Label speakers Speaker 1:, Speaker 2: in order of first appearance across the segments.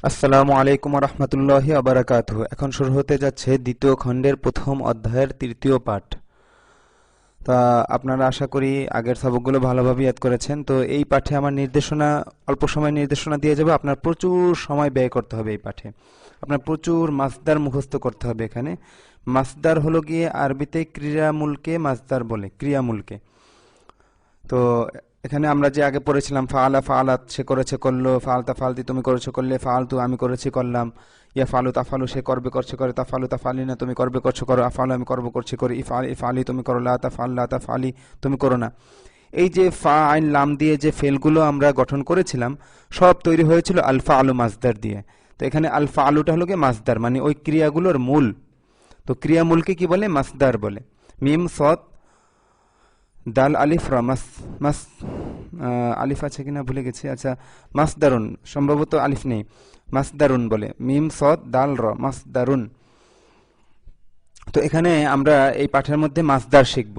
Speaker 1: আসসালামু আলাইকুম রহমতুল্লাহি আবরাকাতুহু। এখন শুরু হতে যাচ্ছে দ্বিতীয় খণ্ডের প্রথম অধ্যায়ের তৃতীয় পাঠ। তা আপনারা আশা করি আগের সবকগুলো ভালোভাবে ইয়াদ করেছেন। তো এই পাঠে আমার নির্দেশনা অল্প সময় নির্দেশনা দিয়ে যাবে। আপনার প্রচুর সময় ব্যয় করতে হবে এই পাঠে। আপনার প্রচুর মাসদার মুখস্থ করতে হবে। এখানে মাসদার হলো গিয়ে আরবিতে ক্রিয়ামূলকে মাসদার বলে, ক্রিয়ামূলকে। তো এখানে আমরা যে আগে পড়েছিলাম ফাআলা ফাআলাত, সে করেছে করলো, ফাআলতা ফালতি তুমি করেছো করলে, ফাআলতু আমি করেছি করলাম, ইয়া ফালু তাফালু সে করবে করছে করে, তাফালু তাফালিনা তুমি করবে করছো করো, আফালু আমি করবো করছি করি, ইফআল ইফআলি তুমি করো, লা তাফআল লা তাফআলি তুমি করো না। এই যে ফা আইন লাম দিয়ে যে ফেলগুলো আমরা গঠন করেছিলাম সব তৈরি হয়েছিল আলফা আলু মাসদার দিয়ে। তো এখানে আলফা আলুটা হলো গিয়ে মাসদার, মানে ওই ক্রিয়াগুলোর মূল। তো ক্রিয়ামূলকে কি বলে? মাসদার বলে। মিম সদ দাল আলিফ র মাস মাস আলিফ আছে কিনা ভুলে গেছি। আচ্ছা, মাসদারুন, সম্ভবত আলিফ নেই, মাসদারুন বলে। মিম সদ দাল র মাসদারুন। তো এখানে আমরা এই পাঠের মধ্যে মাসদার শিখব।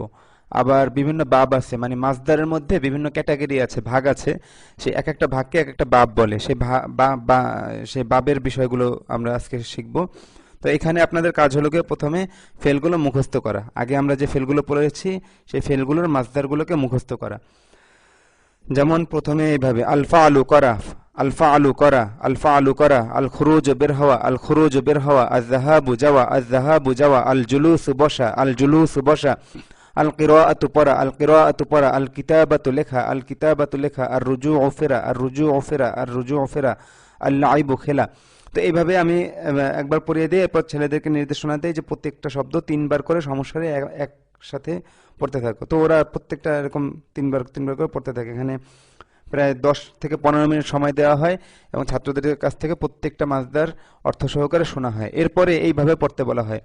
Speaker 1: আবার বিভিন্ন বাব আছে, মানে মাসদারের মধ্যে বিভিন্ন ক্যাটাগরি আছে, ভাগ আছে। সে এক একটা ভাগকে এক একটা বাব বলে। সেই বাবের বিষয়গুলো আমরা আজকে শিখব। তো এখানে আপনাদের কাজ হলো গিয়ে প্রথমে ফেলগুলো মুখস্থ করা। আগে আমরা যে ফেলগুলো পড়েছি সেই ফেলগুলোর মাসদারগুলোকে মুখস্থ করা। যেমন প্রথমে এইভাবে আলফা আলু করা, আলফা আলু করা, আলফা আলু করা, আল খুরুজ বের হওয়া, আল খুরুজ বের হওয়া, আজ জাহাবু যাওয়া, আজ জাহাবু যাওয়া, আল জুলুস বসা, আল জুলুস বসা, আল কিরাআতু পড়া, আল কিরাআতু পড়া, আল কিতাবাতু লেখা, আল কিতাবাতু লেখা, আর রুজুউ ফেরা, আর রুজুউ ফেরা, আর রুজুউ ফেরা, আল লাইবু খেলা। তো এইভাবে আমি একবার পড়িয়ে দিই, এরপর ছেলেদেরকে নির্দেশনা দেই যে প্রত্যেকটা শব্দ তিনবার করে সমস্যারে একসাথে পড়তে থাকো। তো ওরা প্রত্যেকটা এরকম তিনবার তিনবার করে পড়তে থাকে। এখানে প্রায় 10 থেকে 15 মিনিট সময় দেওয়া হয় এবং ছাত্রদের কাছ থেকে প্রত্যেকটা মাসদার অর্থ সহকারে শোনা হয়। এরপরে এইভাবে পড়তে বলা হয়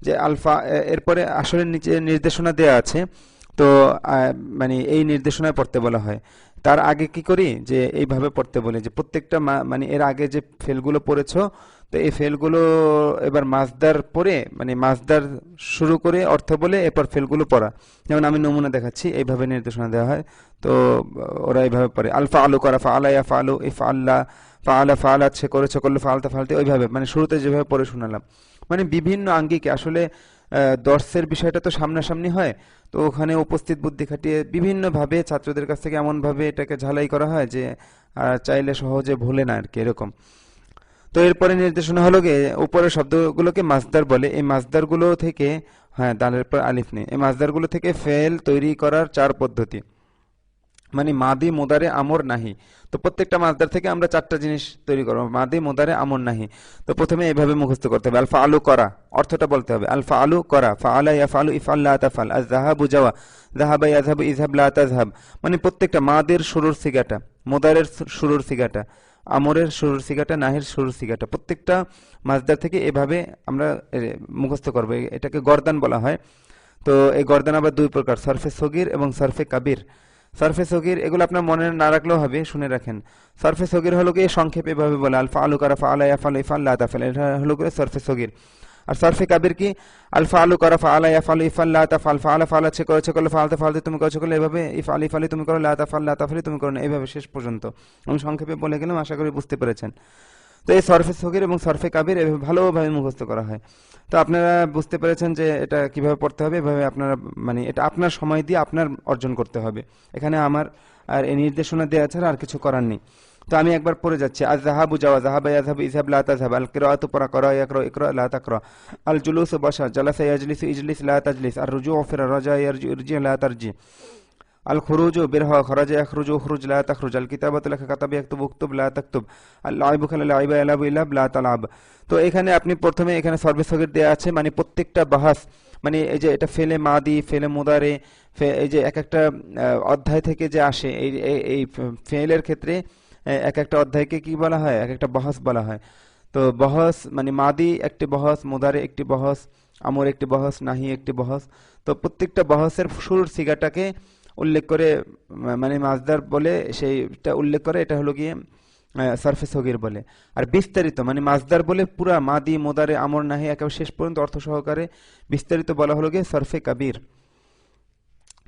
Speaker 1: যে আলফা, এরপরে আসলে নিচে নির্দেশনা দেওয়া আছে। তো মানে এই নির্দেশনায় পড়তে বলা হয়। তার আগে কি করি যে এইভাবে পড়তে বলি যে প্রত্যেকটা মানে এর আগে যে ফেলগুলো পড়েছো, তো এই ফেলগুলো এবার মাসদার পড়ে, মানে মাসদার শুরু করে অর্থ বলে এরপর ফেলগুলো পড়া। যেমন আমি নমুনা দেখাচ্ছি, এইভাবে নির্দেশনা দেওয়া হয়। তো ওরা এইভাবে পড়ে আলফা আলু করা, ফাআলা ইয়াফআলু ইফআল্লা, ফাআলা ফাআলাত সে করেছে করলো, ফাআলতা ফালতে, ওইভাবে মানে শুরুতে যেভাবে পড়ে শোনালাম। মানে বিভিন্ন আঙ্গিকে আসলে দর্শের বিষয়টা তো সামনাসামনি হয়। তো ওখানে উপস্থিত বুদ্ধি খাটিয়ে বিভিন্নভাবে ছাত্রদের কাছ থেকে এমনভাবে এটাকে ঝালাই করা হয় যে চাইলে সহজে ভুলে না আর কি, এরকম। তো এরপরে নির্দেশনা হলো গিয়ে উপরের শব্দগুলোকে মাসদার বলে। এই মাসদারগুলো থেকে, হ্যাঁ দালের পর আলিফ নেই, এই মাসদারগুলো থেকে ফেল তৈরি করার 4 পদ্ধতি, মানে মাদি মোদারে আমর নাহি। তো প্রত্যেকটা মাসদার থেকে আমরা 4টা জিনিস তৈরি করবো, মাদি মোদারে আমর নাহি। তো প্রথমে এইভাবে মুখস্থ করতে হবে আলফা আলু করা, অর্থটা বলতে হবে আলফা আলু করা, ফাআলা ইয়াফআলু ইফআল্লা তাফআল, আজ যাহাবু যাওয়া, যাহাবা ইয়াযহাবু ইযহাব লা তাযহাব। মানে প্রত্যেকটা মাদের শুরুর সিগাটা, মোদারের শুরুর সিগাটা, আমরের শুরুর সিগাটা, নাহির শুরুর সিগাটা, প্রত্যেকটা মাসদার থেকে এভাবে আমরা মুখস্থ করবো। এটাকে গর্দান বলা হয়। তো এই গর্দান আবার 2 প্রকার, সরফে সগীর এবং সরফে কাবির। সরফে সগীর এগুলো আপনার মনে না রাখলেও হবে, শুনে রাখেন। সরফে সগীর হলো গিয়ে সংক্ষেপে এভাবে বলে আলফা আলু করা, ফাআলা ইয়াফআলু ইফআল্লা তাফআল, এটা হলো গিয়ে সরফে সগীর। আর সরফে কাবির কি? আলফা আলু করা, ফাআলা ইয়াফআলু ইফআল্লা তাফআল, ফাআলা ফাআলা সে করেছে করলো, ফাআলতা ফাআলতু তুমি করেছো করলে, এভাবে ইফআল ইফআলি তুমি করো, লা তাফআল লা তাফআলি তুমি করো না, এইভাবে শেষ পর্যন্ত। আমি সংক্ষেপে বলে গেলাম, আশা করি বুঝতে পেরেছেন। তো এই সরফে সগীর এবং সরফে কাবির এভাবে ভালোভাবে মুখস্থ করা হয়। তো আপনারা বুঝতে পেরেছেন যে এটা কিভাবে পড়তে হবে। এভাবে আপনারা, মানে এটা আপনার সময় দিয়ে আপনার অর্জন করতে হবে। এখানে আমার আর এই নির্দেশনা দেওয়া ছাড়া আর কিছু করার নেই। তো আমি একবার পড়ে যাচ্ছি। আজ যাহাবু যাওয়া, যাহাবা ইয়াযহাবু ইযহাব লা তাযহাব, আল কিরাআতু পড়া, করা ইয়াকরা ইকরা লা তাকরা, আল জুলুসু বসা, জালাসা ইয়াজলিসু ইজলিস লা তাজলিস, আর রুজুউ ফিরা, রাজা ইয়ারজি ইরজি লা তারজি, আল খুরুজু বের হওয়া, খরাজা ইয়াখরুজু উখরুজ লা তাখরুজ, আল কিতাবাতু লেখা, কাতাবা ইয়াকতুবু উকতুব লা তাকতুব, আল লাইবু খেলা, লাইবা ইয়ালাবু ইলাব লা তালাব। তো এখানে আপনি প্রথমে এখানে সর্বে সগীর দেওয়া আছে, মানে প্রত্যেকটা বাহাস, মানে এই যে এটা ফেলে মাদি, ফেলে মুদারে, এই যে এক একটা অধ্যায় থেকে যে আসে এই এই ফেলের ক্ষেত্রে এক একটা অধ্যায়কে কি বলা হয়? এক একটা বহস বলা হয়। তো বহস মানে মাদি একটি বহস, মুদারে একটি বহস, আমর একটি বহস, নাহি একটি বহস। তো প্রত্যেকটা বহসের শুরুর সিগাটাকে উল্লেখ করে, মানে মাসদার বলে সেইটা উল্লেখ করে, এটা হলো গিয়ে সরফে সগীর বলে। আর বিস্তারিত মানে মাসদার বলে পুরা মাদি মোদারে আমর নাহি একেবারে শেষ পর্যন্ত অর্থ সহকারে বিস্তারিত বলা হলো গিয়ে সরফে কাবির।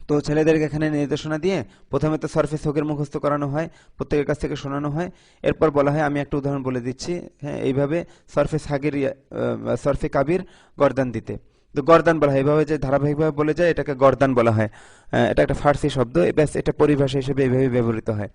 Speaker 1: তো ছেলেদেরকে এখানে নির্দেশনা দিয়ে প্রথমে তো সরফে সগির মুখস্থ করানো হয়, প্রত্যেকের কাছ থেকে শোনানো হয়। এরপর বলা হয়, আমি একটা উদাহরণ বলে দিচ্ছি, হ্যাঁ, এইভাবে সরফে সাগির সরফে কাবির গর্দান দিতে। তো গর্দান বলা হয় এইভাবে, যে ধারাবাহিকভাবে বলে যায় এটাকে গর্দান বলা হয়। এটা একটা ফার্সি শব্দ, ব্যাস এটা পরিভাষা হিসেবে এইভাবে ব্যবহৃত হয়।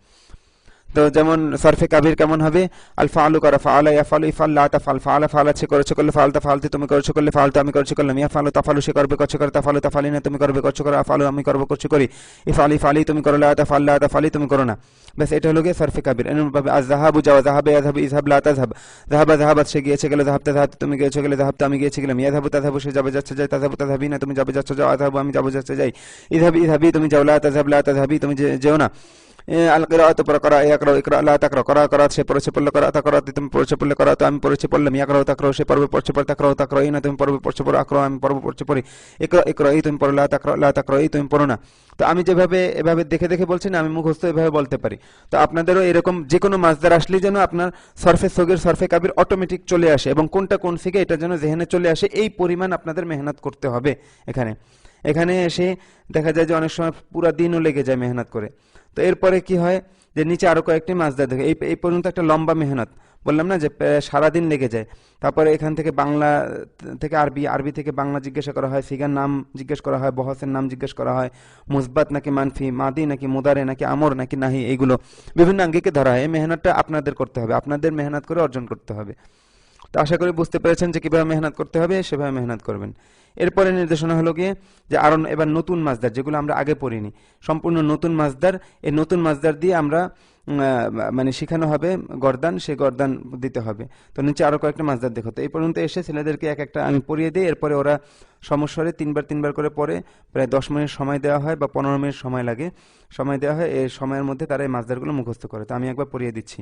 Speaker 1: তো যেমন সরফে কাবির কেমন হবে, আল ফাআলু করা, ফাআলা ইয়াফআলু ইফআল তাফআল, ফাআলা ফাআলা সে করেছে করলে, ফাআলতা ফাআলতি তুমি করেছো করলে, ফাআলতু আমি করেছি করলাম, ইয়াফআলু তাফআলু সে করবে করছে করে, তাফআলু তাফআলিনা তুমি করবে করছো করো, আফআলু আমি করব করছি করি, ইফআল ইফআলি তুমি করো, লা তাফআল লা তাফআলি তুমি করো না। ব্যাস এটা হলো গিয়ে সরফে কাবির। এরকমভাবে আযহাবু যাওয়া, যাহাবে ইয়াযহাবু ইযহাব লা তাযহাব, যাহাবা যাহাবাত সে গিয়েছে গেলে, যাহাবতা যাহাবতি তুমি গিয়েছো গেলে, যাহাবতা আমি গিয়েছি গেলাম, ইয়াযহাবু তাযহাবু সে যাবে যাচ্ছে যায়, তাযহাবু তাযহাবিনা তুমি যাবে যাচ্ছ যাও, আযহাবু আমি যাবো যাচ্ছে যাই, ইযহাবি ইযহাবি তুমি যাও, লা তাযহাব লা তাযহাবি তুমি যেও না। আল কিরাআতু পড়া, করা, ইয়াকরাউ ইকরা, লা তাকরা করা, করা সে পড়েছে পড়লে, করা তাকরাতি তুমি পড়েছে পড়লে, করা তো আমি পড়েছি পড়লাম, ইয়াকরাউ তাকরাউ সে পড়বে পড়ছে পড়ে, তাকরাউ তাকরাইনা তুমি পড়বে পড়ছে পড়ো, আকরাউ আমি পড়ব পড়ছে পড়ি, ইকরা ইকরাই তুমি পড়ো, লা তাকরাই তুমি পড়ো না। তো আমি যেভাবে এভাবে দেখে দেখে বলছি না, আমি মুখস্থ এভাবে বলতে পারি। তো আপনাদেরও এরকম যে কোনো মাসদার আসলেই যেন আপনার সরফে সগির সরফে কাবির অটোমেটিক চলে আসে, এবং কোনটা কোন থেকে এটা যেন জেহেনে চলে আসে, এই পরিমাণ আপনাদের মেহনত করতে হবে। এখানে এখানে এসে দেখা যায় যে অনেক সময় পুরা দিনও লেগে যায় মেহনত করে। তো এরপরে কি হয়, যে নিচে আরো কয়েকটি মাসদার দেখে এই পর্যন্ত একটা লম্বা মেহনত বললাম না, যে সারাদিন লেগে যায়। তারপরে এখান থেকে বাংলা থেকে আরবি, আরবি থেকে বাংলা জিজ্ঞাসা করা হয়, সিগার নাম জিজ্ঞেস করা হয়, বহসের নাম জিজ্ঞেস করা হয়, মুসবাত নাকি মানফি, মাদি নাকি মুদারে নাকি আমর নাকি নাহি, এইগুলো বিভিন্ন আঙ্গিকে ধরা হয়। এই মেহনতটা আপনাদের করতে হবে, আপনাদের মেহনত করে অর্জন করতে হবে। তো আশা করি বুঝতে পেরেছেন যে কিভাবে মেহনত করতে হবে, সেভাবে মেহনত করবেন। এরপরে নির্দেশনা হলো গিয়ে যে আরো এবার নতুন মাসদার, যেগুলো আমরা আগে পড়িনি, সম্পূর্ণ নতুন মাসদার। এই নতুন মাসদার দিয়ে আমরা মানে শেখানো হবে গর্দান, সেই গর্দান দিতে হবে। তো নিচে আরো কয়েকটা মাসদার দেখো। তো এই পর্যন্ত এসে ছেলেদেরকে এক একটা আমি পড়িয়ে দিই, এরপরে ওরা সমস্বরে তিনবার তিনবার করে পড়ে, প্রায় 10 মিনিট সময় দেওয়া হয় বা 15 মিনিট সময় লাগে, সময় দেওয়া হয়। এই সময়ের মধ্যে তারা এই মাসদারগুলো মুখস্থ করে। তো আমি একবার পড়িয়ে দিচ্ছি।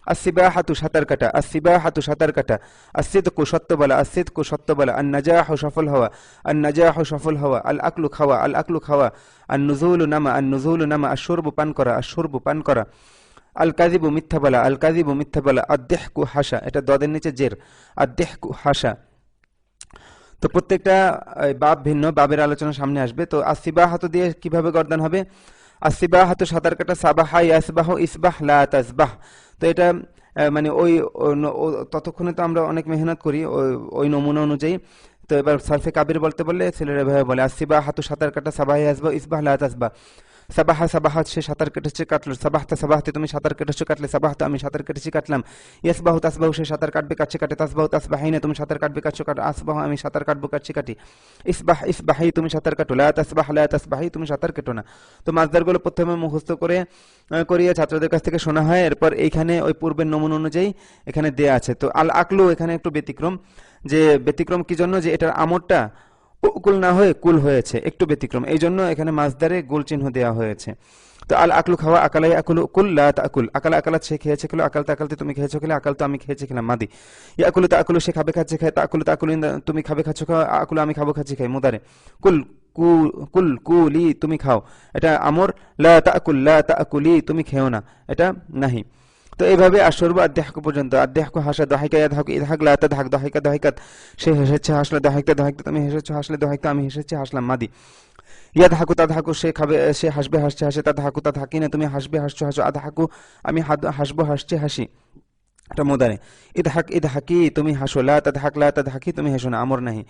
Speaker 1: আসিবাহাতু সাঁতার কাটা, আসিবাহাতু সাঁতার কাটা, আসিদকু সত্য বলা, আসিদকু সত্য বলা, আন-নাজাহু সফল হওয়া, আন-নাজাহু সফল হওয়া, আল-আকলু খাওয়া, আল-আকলু খাওয়া, আন-নুজুলু নামা, আন-নুজুলু নামা, আশ-শুরবু পান করা, আশ-শুরবু পান করা, আল-কাযিবু মিথ্যা বলা, আল-কাযিবু মিথ্যা বলা, আদ-দিহকু হাসা, এটা দদের নিচে জের, আদ-দিহকু হাসা। তো প্রত্যেকটা বাব ভিন্ন, বাবের আলোচনা সামনে আসবে। তো আসিবাহাতু দিয়ে কিভাবে গর্দান হবে, আসিবাহাতু সাঁতার কাটা, সাবাহা ইয়াসবাহু ইসবাহ লা তাসবাহ। তো এটা মানে ওই ততক্ষণে তো আমরা অনেক মেহনত করি ওই নমুনা অনুযায়ী। তো এবার সারফে কাবির বলতে বললে ছেলেরা এভাবে বলে, আসিবাহাতু সাঁতার কাটা, সাবাহা ইয়াসবাহু ইসবাহ লা তাসবাহ, সাবাহা সাবাহাত সে সাঁতার কেটেছে কাটলো, সাবাহতা সাবাহতে তুমি সাঁতার কেটেছো কাটলে, সাবাহতা আমি সাঁতার কেটেছি কাটলাম, ইয়াসবাহু তাসবাহু সে সাঁতার কাটবে কাটছে কাটে, তাসবাহু তাসবাহিনা তুমি সাঁতার কাটবে কাটছো কাটো, আসবাহু আমি সাঁতার কাটবো কাটছি কাটি, ইসবাহ ইসবাহি তুমি সাঁতার কাটো, লা তাসবাহ লা তাসবাহি তুমি সাঁতার কেটো না। তো মাসদারগুলো প্রথমে মুখস্থ করে করিয়ে ছাত্রদের কাছ থেকে শোনা হয়। এরপর এইখানে ওই পূর্বের নমুনা অনুযায়ী এখানে দেয়া আছে। তো আল আকলু এখানে একটু ব্যতিক্রম, যে ব্যতিক্রম কি জন্য, যে এটার আমরটা উকুল না হয়ে কুল হয়েছে, একটু ব্যতিক্রম, এই জন্য এখানে মাসদারে গোল চিহ্ন দেওয়া হয়েছে। তো আল আকলু খাওয়া, আকালাই আকুলু কুল লা তাকুল, আকালা আকালাত সে খেয়েছে খেলো, আকাল তাকালতে তুমি খেয়েছো খেলে, আকাল তো আমি খেয়েছি খেলাম মাদি, ইয়াকুলু তাকুলু সে খাবে খাচ্ছে খায়, তাকুলু তাকুলু তুমি খাবে খাচ্ছ খাও, আকুলু আমি খাবো খাচ্ছি খাই, মুদারে কুল কুল কুলি তুমি খাও, এটা আমর, লা তাকুল লা তাকুলি তুমি খেও না, এটা নাহি। তো এইভাবে আশরব আদ্যাহকু পর্যন্ত, আদ্যাহকু হাসা, দহাইকা ইয়াদহাকু ইদহাক লা তাদহাক, দহাইকা দহাইকাত সে হেসেছে হাসলে, দহাইকতা দহাইকতা তুমি হেসেছো হাসলে, দহাইকতা আমি হেসেছি হাসলাম মাদি, ইয়াদহাকু তাদহাকু সে খাবে সে হাসবে হাসছে হাসে, তাদহাকু তাদহাকিনা তুমি হাসবে হাসছো হাসো, আদহাকু আমি হাসবো হাসছি হাসি, এটা মোদারে, ইদহাক ইদহাকি তুমি হাসো, লা তাদহাক লা তাদহাকি তুমি হেসো না, আমর নাহি।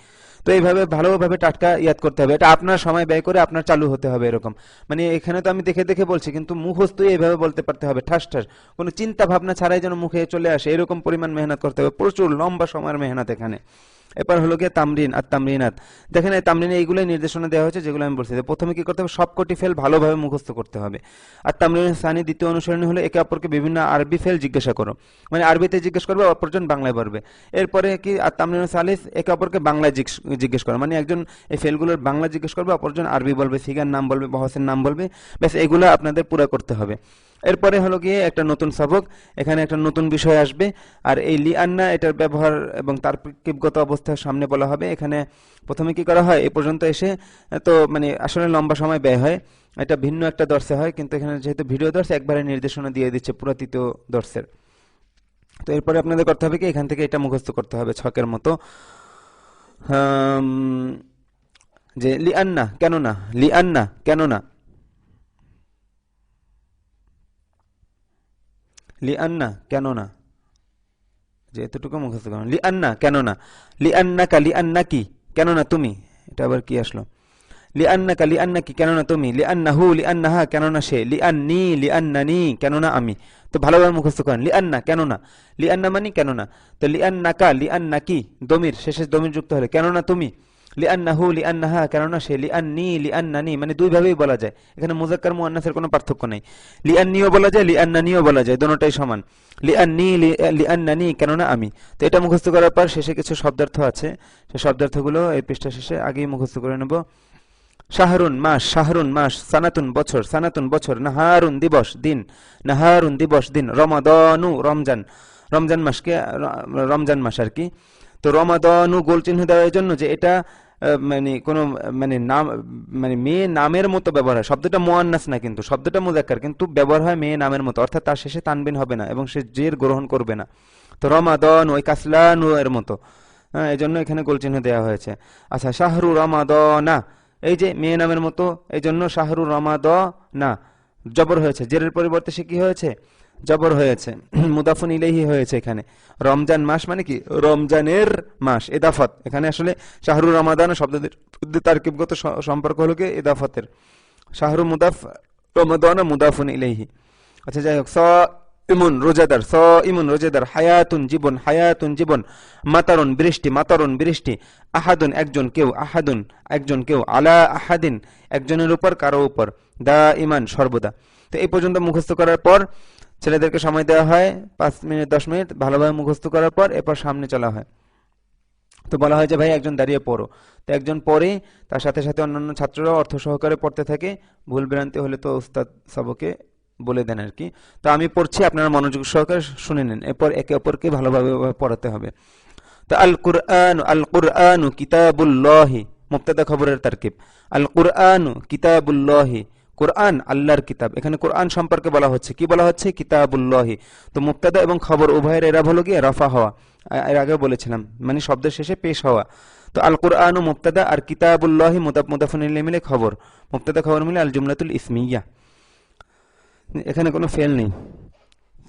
Speaker 1: তো এইভাবে ভালোভাবে টাটকা ইয়াদ করতে হবে, এটা আপনার সময় ব্যয় করে আপনার চালু হতে হবে এরকম। মানে এখানে তো আমি দেখে দেখে বলছি, কিন্তু মুখস্থই এইভাবে বলতে পারতে হবে, ঠাস ঠাস, কোনো চিন্তা ভাবনা ছাড়াই যেন মুখে চলে আসে, এরকম পরিমাণ মেহনত করতে হবে, প্রচুর লম্বা সময়ের মেহনত এখানে। এরপর হলো গিয়ে তামরিন আর তামরিনাত। দেখেন এই তামরিনে এইগুলোই নির্দেশনা দেওয়া হয়েছে যেগুলো আমি বলছি। প্রথমে কি করতে হবে, সবকটি ফেল ভালোভাবে মুখস্থ করতে হবে। আর তামরিনের সানি দ্বিতীয় অনুসরণী হলো একে অপরকে বিভিন্ন আরবি ফেল জিজ্ঞাসা করো, মানে আরবিতে জিজ্ঞেস করবে, অপরজন বাংলায় বলবে। এরপরে কি আর তামরিনের সালিস, একে অপরকে বাংলায় জিজ্ঞেস করো, মানে একজন এই ফেলগুলোর বাংলা জিজ্ঞেস করবে, অপরজন আরবি বলবে, সিগার নাম বলবে, বহসের নাম বলবে, ব্যাস এগুলো আপনাদের পুরো করতে হবে। এরপরে হলো গিয়ে একটা নতুন সবক, এখানে একটা নতুন বিষয় আসবে। আর এই লিআন্না এটার ব্যবহার এবং তার কিবগত অবস্থার সামনে বলা হবে। এখানে প্রথমে কি করা হয়, এ পর্যন্ত এসে তো মানে আসলে লম্বা সময় ব্যয় হয়, এটা ভিন্ন একটা দর্শে হয়, কিন্তু এখানে যেহেতু ভিডিও দর্শে একবারে নির্দেশনা দিয়ে দিচ্ছে পুরো তৃতীয় দর্শের। তো এরপরে আপনাদের করতে হবে কি, এখান থেকে এটা মুখস্থ করতে হবে ছকের মতো। যে লিআন্না কেন না, লিআন্না কেন না, লিআন্না কেন না, যে এতটুকু মুখস্থ করুন। লিআন্না কেন না, লিআন্নাকা লিআন্নাকি কেন না তুমি, এটা আবার কি আসলো, লিআন্নাকা লিআন্নাকি কেন না তুমি, লিআন্নাহু লিআন্নাহা কেন না সে, লিআন্নি লিআন্নানি কেন না আমি। তো ভালোভাবে মুখস্থ করেন, লিআন্না কেন না, লিআন্না মানে কেন না, তো লিআন্নাকা লিআন্নাকি দমির শেষে দমির যুক্ত হলে কেন না তুমি, লিআন্নাহু লিআন্নাহা কেন না সে, লিআন্নি লিআন্নানি মানে দুই ভাবেই বলা যায়, এখানে মুযাক্কার মুআন্নাসের কোনো পার্থক্য নেই। লিআন্নিও বলা যায়, লিআন্নানিও বলা যায়, দোনোটাই সমান। লিআন্নি লিআন্নানি কেন না আমি। তো এটা মুখস্থ করার পর শেষে কিছু শব্দার্থ আছে, সেই শব্দার্থগুলো এই পৃষ্ঠা শেষে আগেই মুখস্থ করে নেব। শাহরুন মাস, শাহরুন মাস, সানাতুন বছর, সানাতুন বছর, নাহারুন দিবস দিন, নাহারুন দিবস দিন, রমাদানু রমজান, রমজান মাসকে রমজান মাস আর কি। তো রমাদানু গোল চিহ্ন দেওয়ার জন্য যে এটা মানে কোনো মানে নাম মানে মেয়ে নামের মতো ব্যবহার হয়, শব্দটা মুআন্নাস না কিন্তু শব্দটা মুযাক্কার, কিন্তু ব্যবহার হয় মেয়ে নামের মতো, অর্থাৎ তার শেষে তানবিন হবে না এবং সে জের গ্রহণ করবে না। তো রমাদান ওই কাসলানু এর মতো, হ্যাঁ, এই জন্য এখানে গোল চিহ্ন দেওয়া হয়েছে। আচ্ছা, শাহরু রমাদানা, এই যে মেয়ে নামের মতো, এই জন্য শাহরু রমাদানা জবর হয়েছে, জেরের পরিবর্তে সে কি হয়েছে, জবর হয়েছে, মুদাফুন ইলাইহি হয়েছে এখানে। রমজান মাস মানে কি, রমজানের মাস, এদাফত এখানে আসলে শাহরু রমাদান শব্দের তারকিবগত সম্পর্ক হলো কি এদাফতের, শাহরু মুদাফ, রমাদান মুদাফুন ইলাইহি। আচ্ছা যাই হোক, ইমুন রোজাদার, স ইমুন রোজাদার, হায়াতুন জীবন, হায়াতুন জীবন, মাতারুন বৃষ্টি, মাতারুন বৃষ্টি, আহাদুন একজন কেউ, আহাদুন একজন কেউ, আলা আহাদিন একজনের উপর কারো উপর, দা ইমান সর্বদা। তো এই পর্যন্ত মুখস্থ করার পর ছেলেদেরকে সময় দেওয়া হয় 5 মিনিট 10 মিনিট, ভালোভাবে মুখস্থ করার পর এরপর সামনে চলা হয়। তো বলা হয় যে ভাই একজন দাঁড়িয়ে পড়ো, তো একজন পড়ে, তার সাথে সাথে অন্যান্য ছাত্ররাও অর্থ সহকারে পড়তে থাকে, ভুল ভ্রান্তি হলে তো উস্তাদ সবকে বলে দেন আর কি। তো আমি পড়ছি, আপনারা মনোযোগ সহকারে শুনে নেন, এরপর একে অপরকে ভালোভাবে পড়াতে হবে। তো আল কুরআন, আল কুরআনু কিতাবুল্লাহি, মুবতাদা খবরের তারকিব, আল কুরআনু কিতাবুল্লাহি, কোরআন আল্লাহর কিতাব, এখানে কোরআন সম্পর্কে বলা হচ্ছে, কি বলা হচ্ছে, কিতাবুল্লাহি। তো মুবতাদা এবং খবর উভয়ের এরা হলো গিয়ে রাফা হওয়া, এর আগে বলেছিলাম, মানে শব্দের শেষে পেশ হওয়া। তো আল কুরআনু মুবতাদা আর কিতাবুল্লাহি মুদাফুন ইলাইহি মিলে খবর, মুবতাদা খবর মিলে আল জুমলাতুল ইসমিয়া, এখানে কোনো ফেল নেই।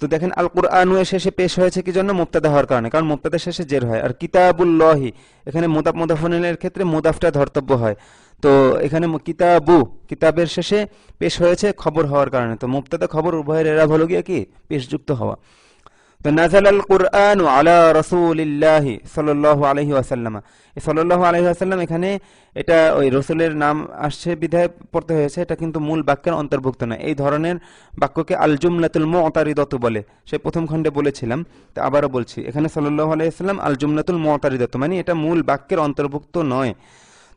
Speaker 1: তো দেখেন আল কুরআনু এর শেষে পেশ হয়েছে কি জন্য, মুবতাদা হওয়ার কারণে, কারণ মুবতাদার শেষে জের হয়। আর কিতাবুল্লাহি এখানে মুদাফুন ইলাইহির ক্ষেত্রে মুদাফটা ধর্তব্য হয়। তো এখানে কিতাবু, কিতাবের শেষে পেশ হয়েছে খবর হওয়ার কারণে, তো মুবতাদা খবর উভয়ের এরা হলো গিয়ে কি পেশযুক্ত হওয়া। তো নাযালাল কুরআনু আলা রাসূলিল্লাহি সাল্লাল্লাহু আলাইহি ওয়াসাল্লাম, এই সাল্লাল্লাহু আলাইহি ওয়াসাল্লাম এখানে এটা ওই রাসূলের নাম আসছে বিধায় পড়তে হয়েছে, এটা কিন্তু মূল বাক্যের অন্তর্ভুক্ত নয়। এই ধরনের বাক্যকে আল জুমলাতুল মুতারিদাতু বলে, সে প্রথম খণ্ডে বলেছিলাম, তো আবারও বলছি, এখানে সাল্লাল্লাহু আলাইহি ওয়াসাল্লাম আল জুমলাতুল মুতারিদাতু মানে এটা মূল বাক্যের অন্তর্ভুক্ত নয়।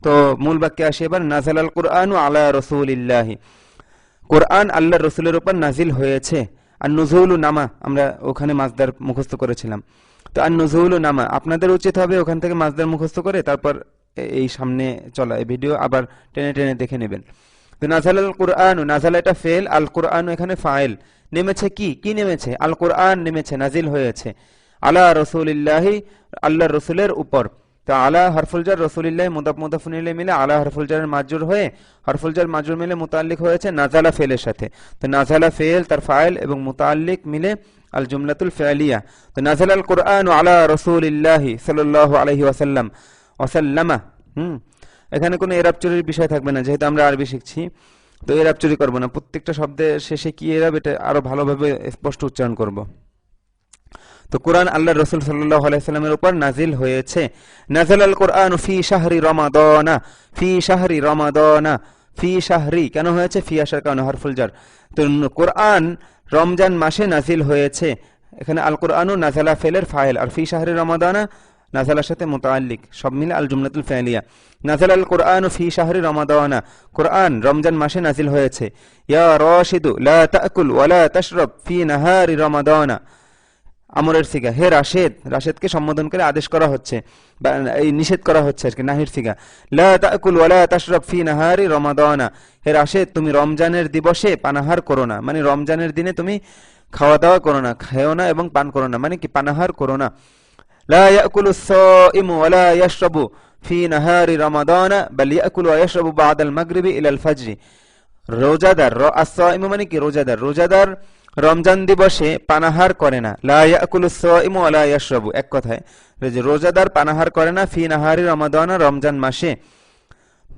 Speaker 1: তো মূল বাক্যে আসি এবার, নাযালাল কুরআনু আলা রাসূলিল্লাহি, কোরআন আল্লাহর রাসূলের উপর নাজিল হয়েছে। আর নুজুলু নামা, আমরা ওখানে মাজদার মুখস্থ করেছিলাম, তো আর নুজুলু নামা আপনাদের উচিত হবে ওখান থেকে মাজদার মুখস্থ করে তারপর এই সামনে চলা এই ভিডিও আবার টেনে টেনে দেখে নেবেন। তো নাযালাল কুরআনু, নাযালা এটা ফেল, আল কুরআনু এখানে ফাইল, নেমেছে কি, কি নেমেছে, আল কুরআন নেমেছে, নাজিল হয়েছে, আলা রাসূলিল্লাহি আল্লাহর রাসূলের উপর। তো আলা হরফুল জার, রাসূলিল্লাহি মুদাফুন ইলাইহি মিলে আলা হরফুল জারের মাজরুর হয়ে, হরফুল জার মাজরুর মিলে মুতাআল্লিক হয়েছে নাযালা ফেলের সাথে। তো নাযালা ফেল তার ফাইল এবং মুতাআল্লিক মিলে আল জুমলাতুল ফি'লিয়া। তো নাযালাল কুরআনু আলা রাসূলিল্লাহি সাল্লাল্লাহু আলাইহি ওয়াসাল্লাম ওয়াসাল্লামা। এখানে কোনো এরাব চুরির বিষয় থাকবে না, যেহেতু আমরা আরবি শিখছি, তো এরাব চুরি করবো না, প্রত্যেকটা শব্দের শেষে কি এরাব এটা আরো ভালোভাবে স্পষ্ট উচ্চারণ করব। তো কোরআন আল্লাহর রাসূল সাল্লাল্লাহু আলাইহি ওয়াসাল্লামের উপর নাজিল হয়েছে। নাযালাল কুরআনু ফি শাহরি রমাদানা, ফি শাহরি রমাদানা, ফি শাহরি কেন হয়েছে, ফি আসার কারণে হরফুল জার। তো কোরআন রমজান মাসে নাজিল হয়েছে, এখানে আল কুরআনু নাযালা ফেলের ফাইল, আর ফি শাহরি রমাদানা নাযালার সাথে মুতাআল্লিক, সব মিলে আল জুমলাতুল ফি'লিয়া। নাযালাল কুরআনু ফি শাহরি রমাদানা, কোরআন রমজান মাসে নাজিল হয়েছে। ইয়া রাশিদু লা তাকুল ওয়া লা তাশরাব ফি নাহারি রমাদানা, আমরের সিগা, হে রাশেদ, রাশেদকে সম্বোধন করে আদেশ করা হচ্ছে, এই নিষেধ করা হচ্ছে আজকে, নাহির সিগা, লা তাকুল ওয়া লা তাশরাব ফি নাহারি রমাদানা, হে রাশেদ তুমি রমজানের দিবসে পানাহার করো না, মানে রমজানের দিনে তুমি খাওয়া দাওয়া করো না, খেও না এবং পান করো না, মানে কি পানাহার করো না। লা ইয়াকুলুস সাইমু ওয়া লা ইয়াশরাবু ফি নাহারি রমাদান বাল ইয়াকুলু ওয়া ইয়াশরাবু বা'দাল মাগরিবি ইলাল ফাজরি। রোজাদার আস-সাইমু মানে কি রোজাদার, রোজাদার রমজান দিবসে পানাহার করে না। লা ইয়াকুলু আস-সাইমু ওয়া লা ইয়াশরাবু, এক কথায় যে রোজাদার পানাহার করে না ফি নাহারি রমাদান, রমজান মাসে,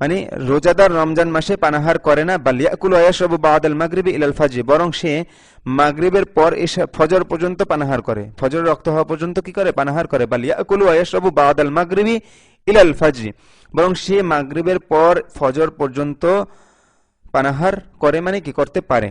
Speaker 1: মানে রোজাদার রমজান মাসে পানাহার করে না। বাল ইয়াকুলু ওয়া ইয়াশরাবু বা'দাল মাগরিবি ইলাল ফাজরি, বরং সে মাগরিবের পর এসে ফজর পর্যন্ত পানাহার করে, ফজর রক্ত হওয়া পর্যন্ত কি করে পানাহার করে। বাল ইয়াকুলু ওয়া ইয়াশরাবু বা'দাল মাগরিবি ইলাল ফাজরি, বরং সে মাগরিবের পর ফজর পর্যন্ত পানাহার করে, মানে কি করতে পারে।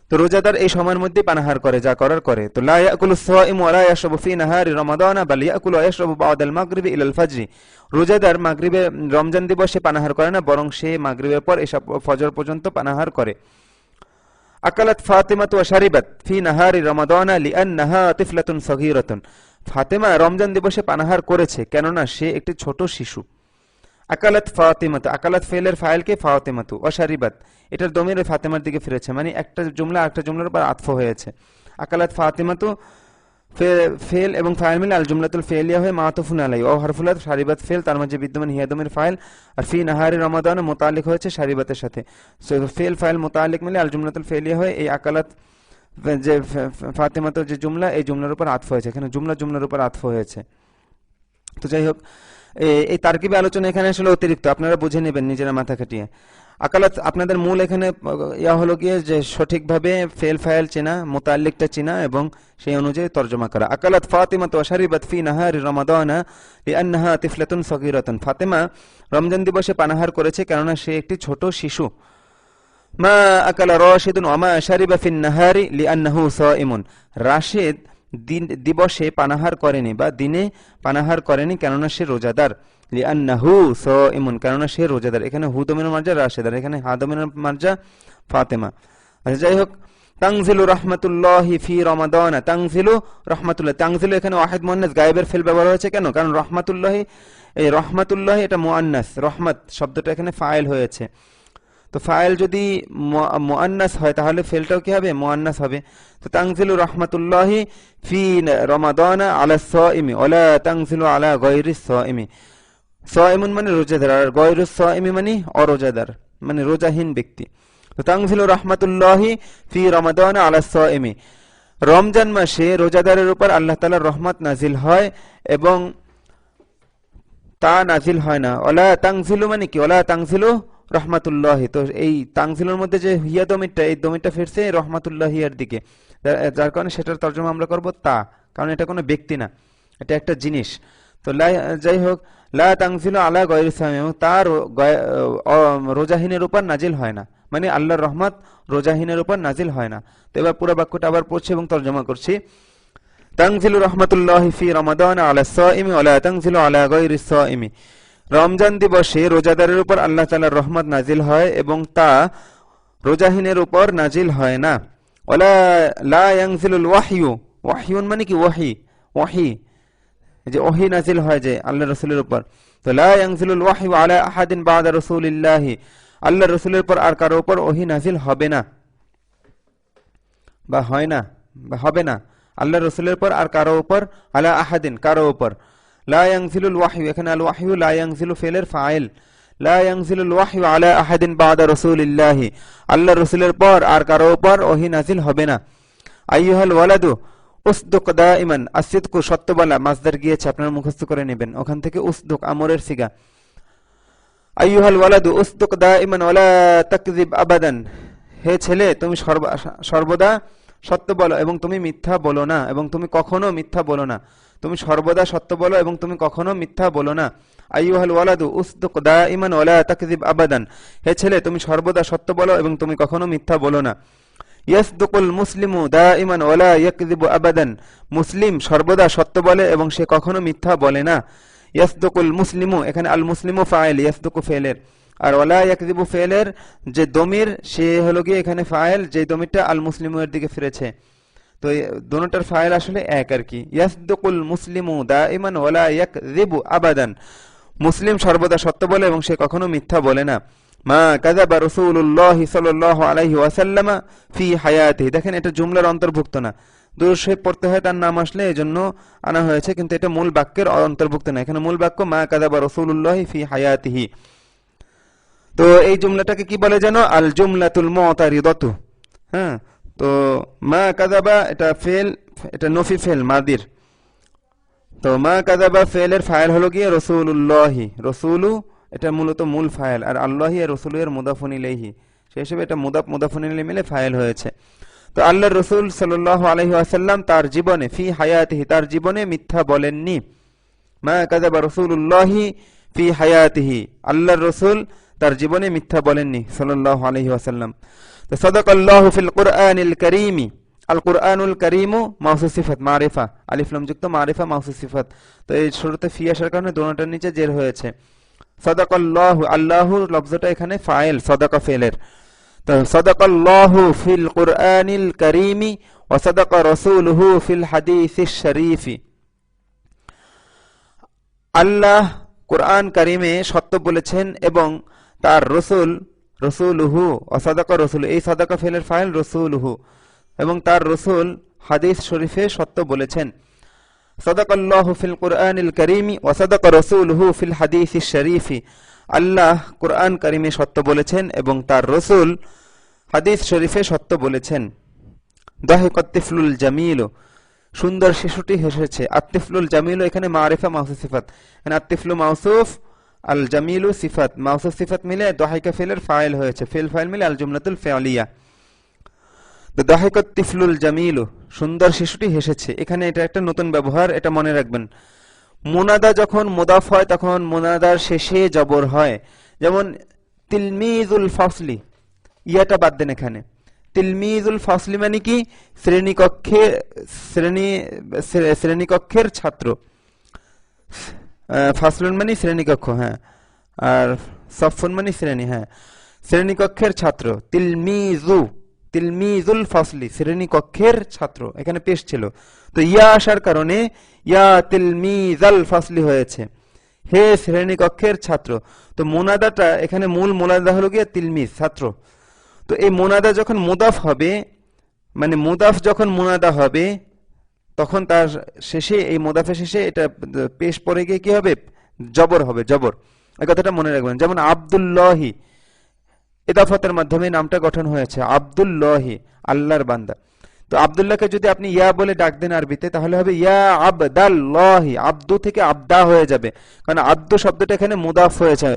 Speaker 1: তো রোজাদার এই সময়ের মধ্যে পানাহার করে, যা করার করে। তো লা ইয়াকুলু আস-সাইমু ওয়া লা ইয়াশরাবু ফি নাহারি রমাদান বাল ইয়াকুলু ওয়া ইয়াশরাবু বা'দাল মাগরিবি ইলাল ফাজরি, রোজাদার মাগরিবে রমজান দিবসে পানাহার করে না, বরং সে মাগরিবের পর এসব ফজর পর্যন্ত পানাহার করে। আকালাত ফাতিমাতু ওয়া শারিবাত ফি নাহারি রমাদান লিআন্নাহা তিফলাতুন সগীরাতুন, ফাতেমা রমজান দিবসে পানাহার করেছে কেননা সে একটি ছোট শিশু। আকালাত ফাতিমাতু, আকালাত ফেলের ফাইলকে ফাতিমাতু, অশারিবাত এটার দমির ফাতেমার দিকে ফিরেছে, মানে একটা জুমলা আরেকটা জুমলার উপর আতফ হয়েছে। আকালাত ফাতিমাতু ফেল এবং ফাইল মিলে আল জুমলাতুল ফেলিয়া হয়ে মাতুফুন আলাই, ও হারফুলাত শারিবাত ফেল, তার মাঝে বিদ্যমান হিয়া দমির ফাইল, আর ফি নাহারি রমাদান মুতাআল্লিক হয়েছে শারিবাতের সাথে। সো ফেল ফাইল মুতাআল্লিক মিলে আল জুমলাতুল ফেলিয়া হয়ে এই আকালাত যে ফাতিমাতু যে জুমলা, এই জুমলার উপর আতফ হয়েছে, এখানে জুমলার উপর আতফ হয়েছে। তো যাই হোক, এই তারকিবে আলোচনা এখানে আসলে অতিরিক্ত, আপনারা বুঝে নেবেন নিজেরা মাথা খাটিয়ে। আকালাত আপনাদের মূল এখানে ইয়া হলো গিয়ে যে সঠিকভাবে ফেল ফাইল চেনা, মুতাআল্লিকটা চেনা এবং সেই অনুযায়ী তরজমা করা। আকালাত ফাতিমাতু ওয়া শারিবাত ফি নাহারি রমাদান লিআন্নাহা তিফলাতুন সগীরাতুন, ফাতেমা রমজান দিবসে পানাহার করেছে কেননা সে একটি ছোট শিশু। মা আকালা রাশিদুন ওয়া মা শারিবা ফিন নাহারি লিআন্নাহু সাইমুন, রাশিদ দিবসে পানাহার করেনি বা দিনে পানাহার করেনি কেননা সে রোজাদার। লিআন্নাহু সাইমুন, কেননা সে রোজাদার। এখানে হু দমিনের মার্জা রাশিদার, এখানে হা দমিনের মার্জা ফাতেমা। আচ্ছা যাই হোক, তানজিলু রাহমাতুল্লাহি ফি রমাদান, তানজিলু রাহমাতুল্লাহ, তানজিলু এখানে ওয়াহিদ মুআন্নাস গায়েবের ফেল ব্যবহার হয়েছে কেন? কারণ রহমাতুল্লাহি, এই রহমাতুল্লাহি এটা মুআন্নাস, রহমত শব্দটা এখানে ফাইল হয়েছে। তো ফাইল যদি মুআন্নাস হয় তাহলে ফেলটাও কি হবে? মুআন্নাস হবে। তো তানজিলু রাহমাতুল্লাহি ফি রমাদান আলা সাইমি ওয়ালা তানজিলু আলা গায়রিস সাইমি, সাইমুন মানে রোজাদার, আর গায়রুস সাইমি মানে অরোজাদার, মানে রোজাহীন ব্যক্তি। তো তানজিলু রাহমাতুল্লাহি ফি রমাদান আলা সাইমি, রমজান মাসে রোজাদারের উপর আল্লাহ তাআলার রহমত নাজিল হয় এবং তা নাজিল হয় না। ওয়ালা তানজিলু মানে কি? ওয়ালা তানজিলু রহমাতুল্লাহি, তো এই তানজিলুর মধ্যে যে হিয়া দমিরটা, এই দমিরটা ফিরছে রহমাতুল্লাহি এর দিকে, যার কারণে সেটার তরজমা আমরা করব তা, কারণ এটা কোনো ব্যক্তি না, এটা একটা জিনিস। তো যাই হোক, লা তানজিলু আলা গায়রিস সাইমি, তার রোজাহীনের উপর নাজিল হয় না, মানে আল্লাহর রহমত রোজাহীনের উপর নাজিল হয় না। তো এবার পুরো বাক্যটা আবার পড়ছি এবং তরজমা করছি। তানজিলু রাহমাতুল্লাহি ফি রমাদান আলা সাইমি ওয়ালা তানজিলু আলা গায়রিস সাইমি, রমজান দিবসে রোজাদারের উপর আল্লাহ তাআলার রহমত নাজিল হয় এবং তা রোজাহীনের উপর নাজিল হয় না। ওয়ালা লা ইয়ানজিলুল ওয়াহয়ু, ওয়াহয়ুন মানে কি? ওয়াহি, ওয়াহি যে ওহী নাজিল হয় যে আল্লাহর রাসূলের উপর। তো লা ইয়ানজিলুল ওয়াহয়ু আলা আহাদিন বা'দা রাসূলিল্লাহি, আল্লাহর রাসূলের উপর আর কারো উপর ওহী নাজিল হবে না বা হয় না বা হবে না, আল্লাহর রাসূলের উপর আর কারো উপর, আলা আহাদিন কারো উপর। লা ইয়ানজিলুল ওয়াহয়ু, এখানে আল ওয়াহয়ু লা ইয়ানজিলু ফেলের ফাইল, লা ইয়ানজিলুল ওয়াহয়ু আলা আহাদিন বা'দা রাসূলিল্লাহি, আল্লাহর রাসূলের পর আর কারো উপর ওহী নাজিল হবে না। আইয়ুহাল ওয়ালাদু উসদুক দাইমান, আসিদকু সত্য বলা, মাসদার গিয়েছে আপনারা মুখস্থ করে নেবেন, ওখান থেকে উসদুক আমরের সিগা। আইয়ুহাল ওয়ালাদু উসদুক দাইমান ওয়ালা তাকযিব আবাদান, হে ছেলে তুমি সর্বদা সত্য বলো এবং তুমি মিথ্যা বলো না, এবং তুমি কখনো মিথ্যা বলো না। তুমি সর্বদা সত্য বলো এবং তুমি কখনো মিথ্যা বলো না। আইয়ুহাল ওয়ালাদু উসদুক দাইমান ওয়ালা তাকযিব আবাদান, হে ছেলে তুমি সর্বদা সত্য বলো এবং তুমি কখনো মিথ্যা বলো না। ইয়াসদুকুল মুসলিমু দাইমান ওয়ালা ইয়াকযিবু আবাদান, মুসলিম সর্বদা সত্য বলে এবং সে কখনো মিথ্যা বলে না। ইয়াসদুকুল মুসলিমু, এখানে আল মুসলিমু ফাইল, ইয়াসদুকু ফেলের, আর ওয়ালা ইয়াকযিবু ফেলের যে দমির সে হলো গিয়ে এখানে ফাইল, যে দমিরটা আল মুসলিমু এর দিকে ফিরেছে। তো দোনোটার ফাইল আসলে এক আর কি। ইয়াসদুকুল মুসলিমু দাইমান ওয়ালা ইয়াকযিবু আবাদান, মুসলিম সর্বদা সত্য বলে এবং সে কখনো মিথ্যা বলে না। মা কাযাবা রাসূলুল্লাহ সাল্লাল্লাহু আলাইহি ওয়াসাল্লাম ফি হায়াতিহি, দেখেন এটা জুমলার অন্তর্ভুক্ত না, দুরূদ শরীফ পড়তে হয় তার নাম আসলে, এজন্য আনা হয়েছে, কিন্তু এটা মূল বাক্যের অন্তর্ভুক্ত না। এখানে মূল বাক্য মা কাযাবা রাসূলুল্লাহি ফি হায়াতিহি। তো এই জুমলাটাকে কি বলে যেন? আল জুমলাতুল মুতারিদাতু। হ্যাঁ, তো মা কাযাবা এটা ফেল, এটা নফি ফেল মাদির। তো মা কাযাবা ফেলের ফাইল হলো গিয়ে রাসূলুল্লাহি, রাসূলু এটা মূলত মূল ফাইল, আর আল্লাহি আর রাসূলু এর মুদাফুন ইলাইহি, সেই হিসেবে এটা মুদাফুন ইলাইহি মিলে ফাইল হয়েছে। তো আল্লাহর রাসূল সাল্লাল্লাহু আলাইহি ওয়াসাল্লাম তার জীবনে, ফি হায়াতিহি তার জীবনে মিথ্যা বলেননি। মা কাযাবা রাসূলুল্লাহি ফি হায়াতিহি, আল্লাহর রাসূল তার জীবনে মিথ্যা বলেননি সাল্লাল্লাহু আলাইহি ওয়াসাল্লাম। তো সাদাকাল্লাহু ফিল কুরআনিল কারীমি, আল কুরআনুল কারীমু মাউসুফ সিফাত মারিফা, আলিফ লাম যুক্ত মারিফা মাউসুফ সিফাত। তো এই শুরুতে ফি আসার কারণে দোনোটার নিচে জের হয়েছে। সাদাকাল্লাহু, আল্লাহু লফজটা এখানে ফাইল সাদাকা ফেলের। তো সাদাকাল্লাহু ফিল কুরআনিল কারীমি ওয়া সাদাকা রাসূলুহু ফিল হাদিসিশ শরীফি, আল্লাহ কুরআন কারিমে সত্য বলেছেন এবং তার রসুল, রসুলুহু অসাদাকা রসুল, এই সাদাকা ফেলের ফাইল রসুলুহু, এবং তার রসুল হাদিস শরীফে সত্য বলেছেন। সাদাকাল্লাহু ফিল কুরআনিল কারীমি ওয়া সাদাকা রাসূলুহু ফিল হাদিসিশ শরীফি, আল্লাহ কুরআন কারিমে সত্য বলেছেন এবং তার রসুল হাদিস শরীফে সত্য বলেছেন। দাহিকাত তিফলুল জামিল, সুন্দর শিশুটি হেসেছে। আত্তিফলুল জামিলু এখানে মারিফা মাউসুফ সিফাত, এখানে আত্তিফলু মাউসুফ, আল জামিলু সিফাত, মাউসুফ সিফাত মিলে দাহিকা ফেলের ফাইল হয়েছে, ফেল ফাইল মিলে আল জুমলাতুল ফি'লিয়া। তো দাহিকাত তিফলুল জামিলু, সুন্দর শিশুটি হেসেছে, এখানে এটা একটা নতুন ব্যবহার, এটা মনে রাখবেন। মুনাদা যখন মুদাফ হয় তখন মুনাদার শেষে জবর হয়, যেমন তিলমিজুল ফাসলি, ইয়াটা বাদ দেন এখানে। তিলমিজুল ফাসলি মানে কি? শ্রেণীকক্ষের ছাত্র। ফাসলুন মানে শ্রেণীকক্ষ, হ্যাঁ, আর সফুন মানে শ্রেণী, হ্যাঁ, শ্রেণীকক্ষের ছাত্র। তিলমিজুল ফাসলি, শ্রেণীকক্ষের ছাত্র, এখানে পেশ ছিল, তো ইয়া আসার কারণে ইয়া তিলমিজাল ফাসলি হয়েছে, হে শ্রেণীকক্ষের ছাত্র। তো মুনাদাটা এখানে মূল মুনাদা হলো গিয়ে তিলমিজ, ছাত্র। তো এই মুনাদা যখন মুদাফ হবে, মানে মুদাফ যখন মুনাদা হবে তখন তার শেষে, এই মুদাফের শেষে এটা পেশ পড়ে গিয়ে কি হবে? জবর হবে, জবর। এই কথাটা মনে রাখবেন। যেমন আব্দুল্লাহি, ইদাফাতের মাধ্যমে নামটা গঠন হয়েছে, আব্দুল্লাহি আল্লাহর বান্দা। তো আব্দুল্লাহকে যদি আপনি ইয়া বলে ডাক দেন আরবিতে, তাহলে হবে ইয়া আবদাল্লাহি, আব্দু থেকে আবদা হয়ে যাবে, কারণ আব্দু শব্দটা এখানে মুদাফ হয়েছে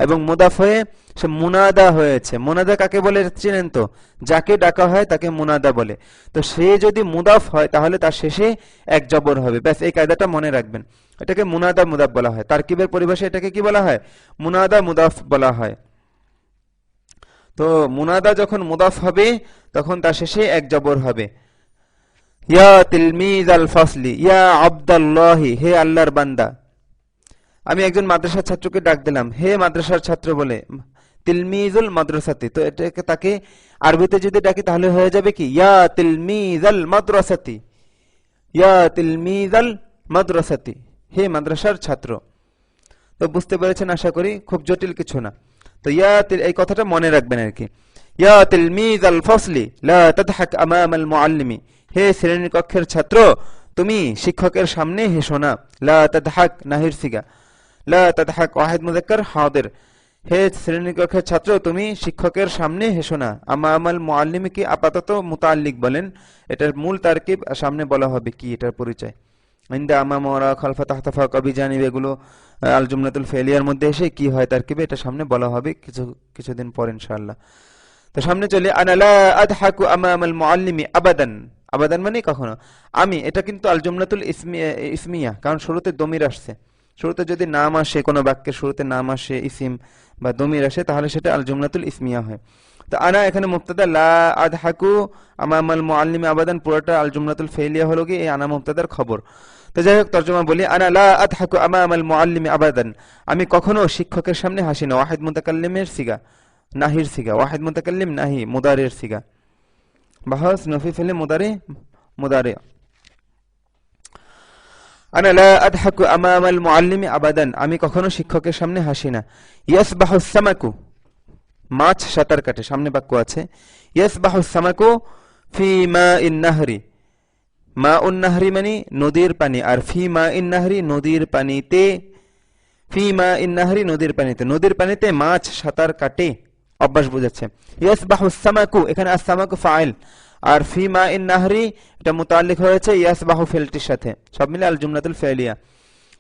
Speaker 1: এবং মুদাফ হয়ে সে মুনাদা হয়েছে। মুনাদা কাকে বলে চেনেন তো? যাকে ডাকা হয় তাকে মুনাদা বলে। তো সে যদি মুদাফ হয় তাহলে তার শেষে এক জবর হবে, ব্যাস, এই কায়দাটা মনে রাখবেন। এটাকে মুনাদা মুদাফ বলা হয়, তারকিবের পরিভাষায় এটাকে কি বলা হয়? মুনাদা মুদাফ বলা হয়। তো মুনাদা যখন মুদাফ হবে তখন তার শেষে এক জবর হবে। ইয়া তিলমিজ আল ফাসলি, ইয়া আব্দাল্লাহি, হে আল্লাহর বান্দা। আমি একজন মাদ্রাসার ছাত্রকে ডাক দিলাম হে মাদ্রাসার ছাত্র বলে, তিলমিজুল মাদ্রাসাতি। তো এটাকে তাকে আরবিতে যদি ডাকি তাহলে হয়ে যাবে কি? ইয়া তিলমিজাল মাদ্রাসাতি, ইয়া তিলমিজাল মাদ্রাসাতি, হে মাদ্রাসার ছাত্র। তো বুঝতে পেরেছেন আশা করি, খুব জটিল কিছু না। তো এই কথাটা মনে রাখবেন আর কি। ইয়া তিলমিজ আল ফাসলি লা তাদহাক আমাম আল মুআল্লিমি, হে শ্রেণী কক্ষের ছাত্র তুমি শিক্ষকের সামনে হেসো না। লা তাদহাক নাহির সিগা, লা তাদহাক ওয়াহিদ মুযাক্কার হাদির, হে শ্রেণী কক্ষের ছাত্র তুমি শিক্ষকের সামনে হেসো না। আমাম আল মুআল্লিমি কি আপাতত মুতাআল্লিক বলেন, এটার মূল তারকিব সামনে বলা হবে কি, এটার পরিচয়। ইনদা আমাম ওয়ারা খালফা তাহতা ফাওকা বিজানিব, এগুলো আল জুমলাতুল ফেলিয়ার মধ্যে এসে কি হয় তারকিবে, এটা সামনে বলা হবে কিছুদিন পর ইনশাআল্লাহ। তো সামনে চলে আনা লা আদহাকু আমাম আল মুআল্লিমি আবাদান, আবাদান মানে কখনো। আমি, এটা কিন্তু আল জুমলাতুল ইসমিয়া, কারণ শুরুতে দমির আসছে। শুরুতে যদি নাম আসে, কোনো বাক্যের শুরুতে নাম আসে, ইসিম বা দমির আসে, তাহলে সেটা আল জুমলাতুল ইসমিয়া হয়। তো আনা এখানে মুবতাদা, লা আদহাকু আমাম আল মুআল্লিমি আবাদান পুরোটা আল জুমলাতুল ফেলিয়া হলো কি এই আনা মুবতাদার খবর। তো যাই হোক, তর্জমা বলি, আনা লা আদহাকু আমাম আল মুআল্লিমি আবাদান, আমি কখনো শিক্ষকের সামনে হাসি না। ওয়াহিদ মুতাকাল্লিমের সিগা, নাহির সিগা, ওয়াহিদ মুতাকাল্লিম নাহি, মুদারির সিগা, বাহাস নফি ফেলে মুদারি মুদারি। আনা লা আদহাকু আমাম আল মুআল্লিমি আবাদান, আমি কখনো শিক্ষকের সামনে হাসি না। ইয়াসবাহু সামাকু, মাছ সাঁতার কাটে, সামনে বাক্য আছে। ইয়াসবাহু সামাকু ফি মাইন নাহরি, মা উন্নাহরি মানে নদীর পানি, আর ফি মা ইন্নাহরি নদীর পানিতে, ফি মা ইন্নাহরি নদীর পানিতে, নদীর পানিতে মাছ সাঁতার কাটে, অভ্যাস বোঝাচ্ছে। ইয়াসবাহু সামাকু, এখানে আস-সামাকু ফাইল, আর ফি মা ইন্নাহরি এটা মুতাল্লিক হয়েছে ইয়াসবাহু ফিলটির সাথে, সব মিলে আল জুমলাতুল ফিলিয়া।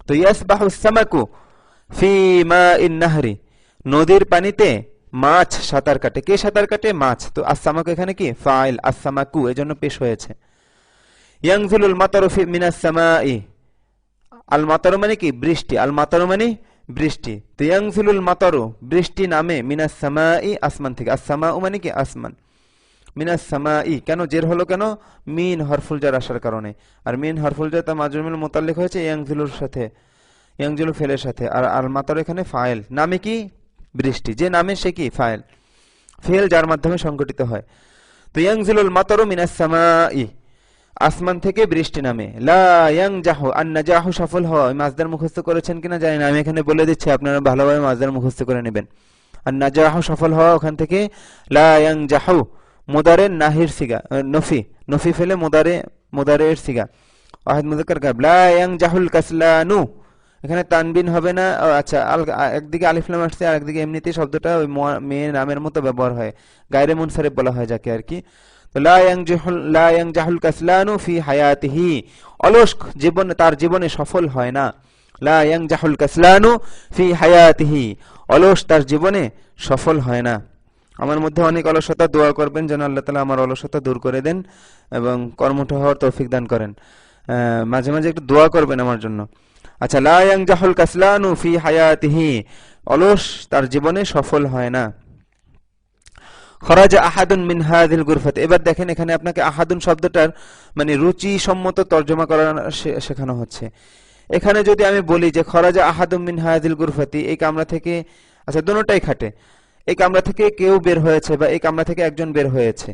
Speaker 1: তো ইয়াসবাহু সামাকু ফি মা ইন্নাহরি, নদীর পানিতে মাছ সাঁতার কাটে। কে সাঁতার কাটে? মাছ। তো আস-সামাকু এখানে কি ফাইল, আস-সামাকু এজন্য পেশ হয়েছে। ইয়ানজিলুল মাতারু মিনাস সামাই, আল মাতারু মানে কি বৃষ্টি, আল মাতারু মানে বৃষ্টি। তো ইয়ানজিলুল মাতারু বৃষ্টি নামে, মিনাস সামাই আসমান থেকে, আস-সামাউ মানে কি আসমান, মিনাস সামাই কেন জের হলো কেন? মিন হরফুল জার আসার কারণে, আর মিন হরফুল জার তা মাজরুমিল মুতাল্লিক হয়েছে ইয়ানজিলুর সাথে, ইয়ানজিলু ফেলের সাথে, আর আল মাতারু এখানে ফাইল, নামে কি বৃষ্টি, যে নামে সে কি ফাইল, ফেল যার মাধ্যমে সংঘটিত হয়। তো ইয়ানজিলুল মাতারু মিনাস সামাই, আসমান থেকে বৃষ্টি নামে। লা ইয়ানজাহু, আন নাজাহু সফল হওয়া, মাজদার মুখস্থ করেছেন কিনা জানি না, আমি এখানে বলে দিচ্ছি, আপনারা ভালোভাবে মাজদার মুখস্থ করে নেবেন। আর নাজাহু সফল হওয়া, ওখান থেকে লা ইয়ানজাহু মুদারে নাহির সিগা, নফি, নফি ফেলে মুদারের সিগা, ওয়াহিদ মুযাক্কার গায়ব। লা ইয়ানজাহুল কাসলানু, এখানে তানবিন হবে না। আচ্ছা, একদিকে আলিফ লাম আসছে, আর একদিকে এমনিতেই শব্দটা ওই মেয়ে নামের মতো ব্যবহার হয়, গায়রে মুনসারিফ বলা হয় যাকে আর কি। তো লা ইয়ানজাহুল কাসলানু ফি হায়াতিহি, অলস জীবন, তার জীবনে সফল হয় না। লা ইয়ানজাহুল কাসলানু ফি হায়াতিহি, অলস তার জীবনে সফল হয় না। আমার মধ্যে অনেক অলসতা, দোয়া করবেন যেন আল্লাহ তাআলা আমার অলসতা দূর করে দেন এবং কর্মঠ হওয়ার তৌফিক দান করেন। মাঝে মাঝে একটু দোয়া করবেন আমার জন্য। আচ্ছা, লা ইয়ানজাহুল কাসলানু ফি হায়াতিহি, অলস তার জীবনে সফল হয় না। খরাজা আহাদুন মিন হাযিল গুরফাত, এবার দেখেন এখানে আপনাকে আহাদুন শব্দটার মানে রুচি সম্মত তর্জমা করা শেখানো হচ্ছে। এখানে যদি আমি বলি যে খরাজা আহাদুন মিন হাযিল গুরফাতি, এই কামরা থেকে, আচ্ছা দুটোটাই খাটে, এই কামরা থেকে কেউ বের হয়েছে বা এই কামরা থেকে একজন বের হয়েছে,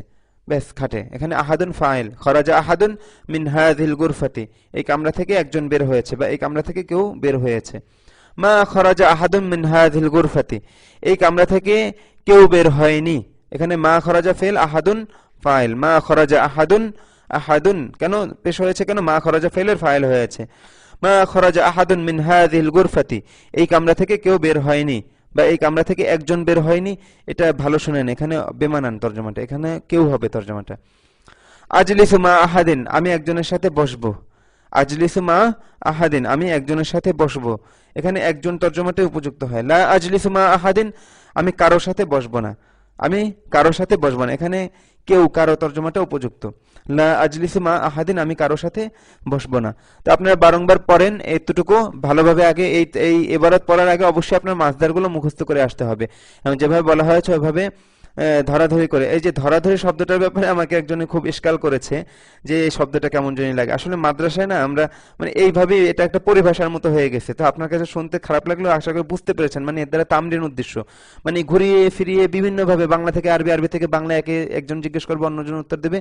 Speaker 1: বেশ খাটে। এখানে আহাদুন ফাইল, খরাজা আহাদুন মিন হাযিল গুরফাতি, এই কামরা থেকে একজন বের হয়েছে বা এই কামরা থেকে কেউ বের হয়েছে। মা খরাজা আহাদুন মিন হাযিল গুরফাতি, এই কামরা থেকে কেউ বের হয়নি। এখানে মা খরাজা ফেল, আহাদুন ফাইল, মা খরাজা আহাদুন, আহাদুন কেন পেশ হয়েছে, কেন মা খরাজা ফেলের ফাইল হয়েছে। মা খরাজা আহাদুন মিন হাযিল গুরফাতি, এই কামরা থেকে কেউ বের হয়নি বা এই কামরা থেকে একজন বের হয়নি। এটা ভালো শুনেন, এখানে বেমানান তর্জমাটা, এখানে কেউ হবে তর্জমাটা। আজলিসু মা আহাদিন, আমি একজনের সাথে বসবো। আজলিসু মা আহাদিন, আমি একজনের সাথে বসবো, এখানে একজন তর্জমাটাই উপযুক্ত হয়। লা আজলিসু মা আহাদিন, আমি কারোর সাথে বসবো না, আমি কারোর সাথে বসবো না, এখানে কেউ কারো তর্জমাটা উপযুক্ত। লা আজলিসু মা আহাদিন, আমি কারোর সাথে বসবো না। তো আপনারা বারংবার পড়েন এতটুকু ভালোভাবে। আগে এই ইবারত পড়ার আগে অবশ্যই আপনার মাসদারগুলো মুখস্থ করে আসতে হবে, এবং যেভাবে বলা হয়েছে ওইভাবে ধরাধরি করে। এই যে ধরাধরি শব্দটার ব্যাপারে আমাকে একজনে খুব ইশকাল করেছে যে এই শব্দটা কেমন জানি লাগে। আসলে মাদ্রাসায় না আমরা মানে এইভাবে, এটা একটা পরিভাষার মতো হয়ে গেছে। তো আপনার কাছে শুনতে খারাপ লাগলেও আশা করি বুঝতে পেরেছেন, মানে এর দ্বারা তামরিন উদ্দেশ্য, মানে ঘুরিয়ে ফিরিয়ে বিভিন্নভাবে বাংলা থেকে আরবি, আরবি থেকে বাংলা, একজন জিজ্ঞেস করবে অন্যজন উত্তর দেবে,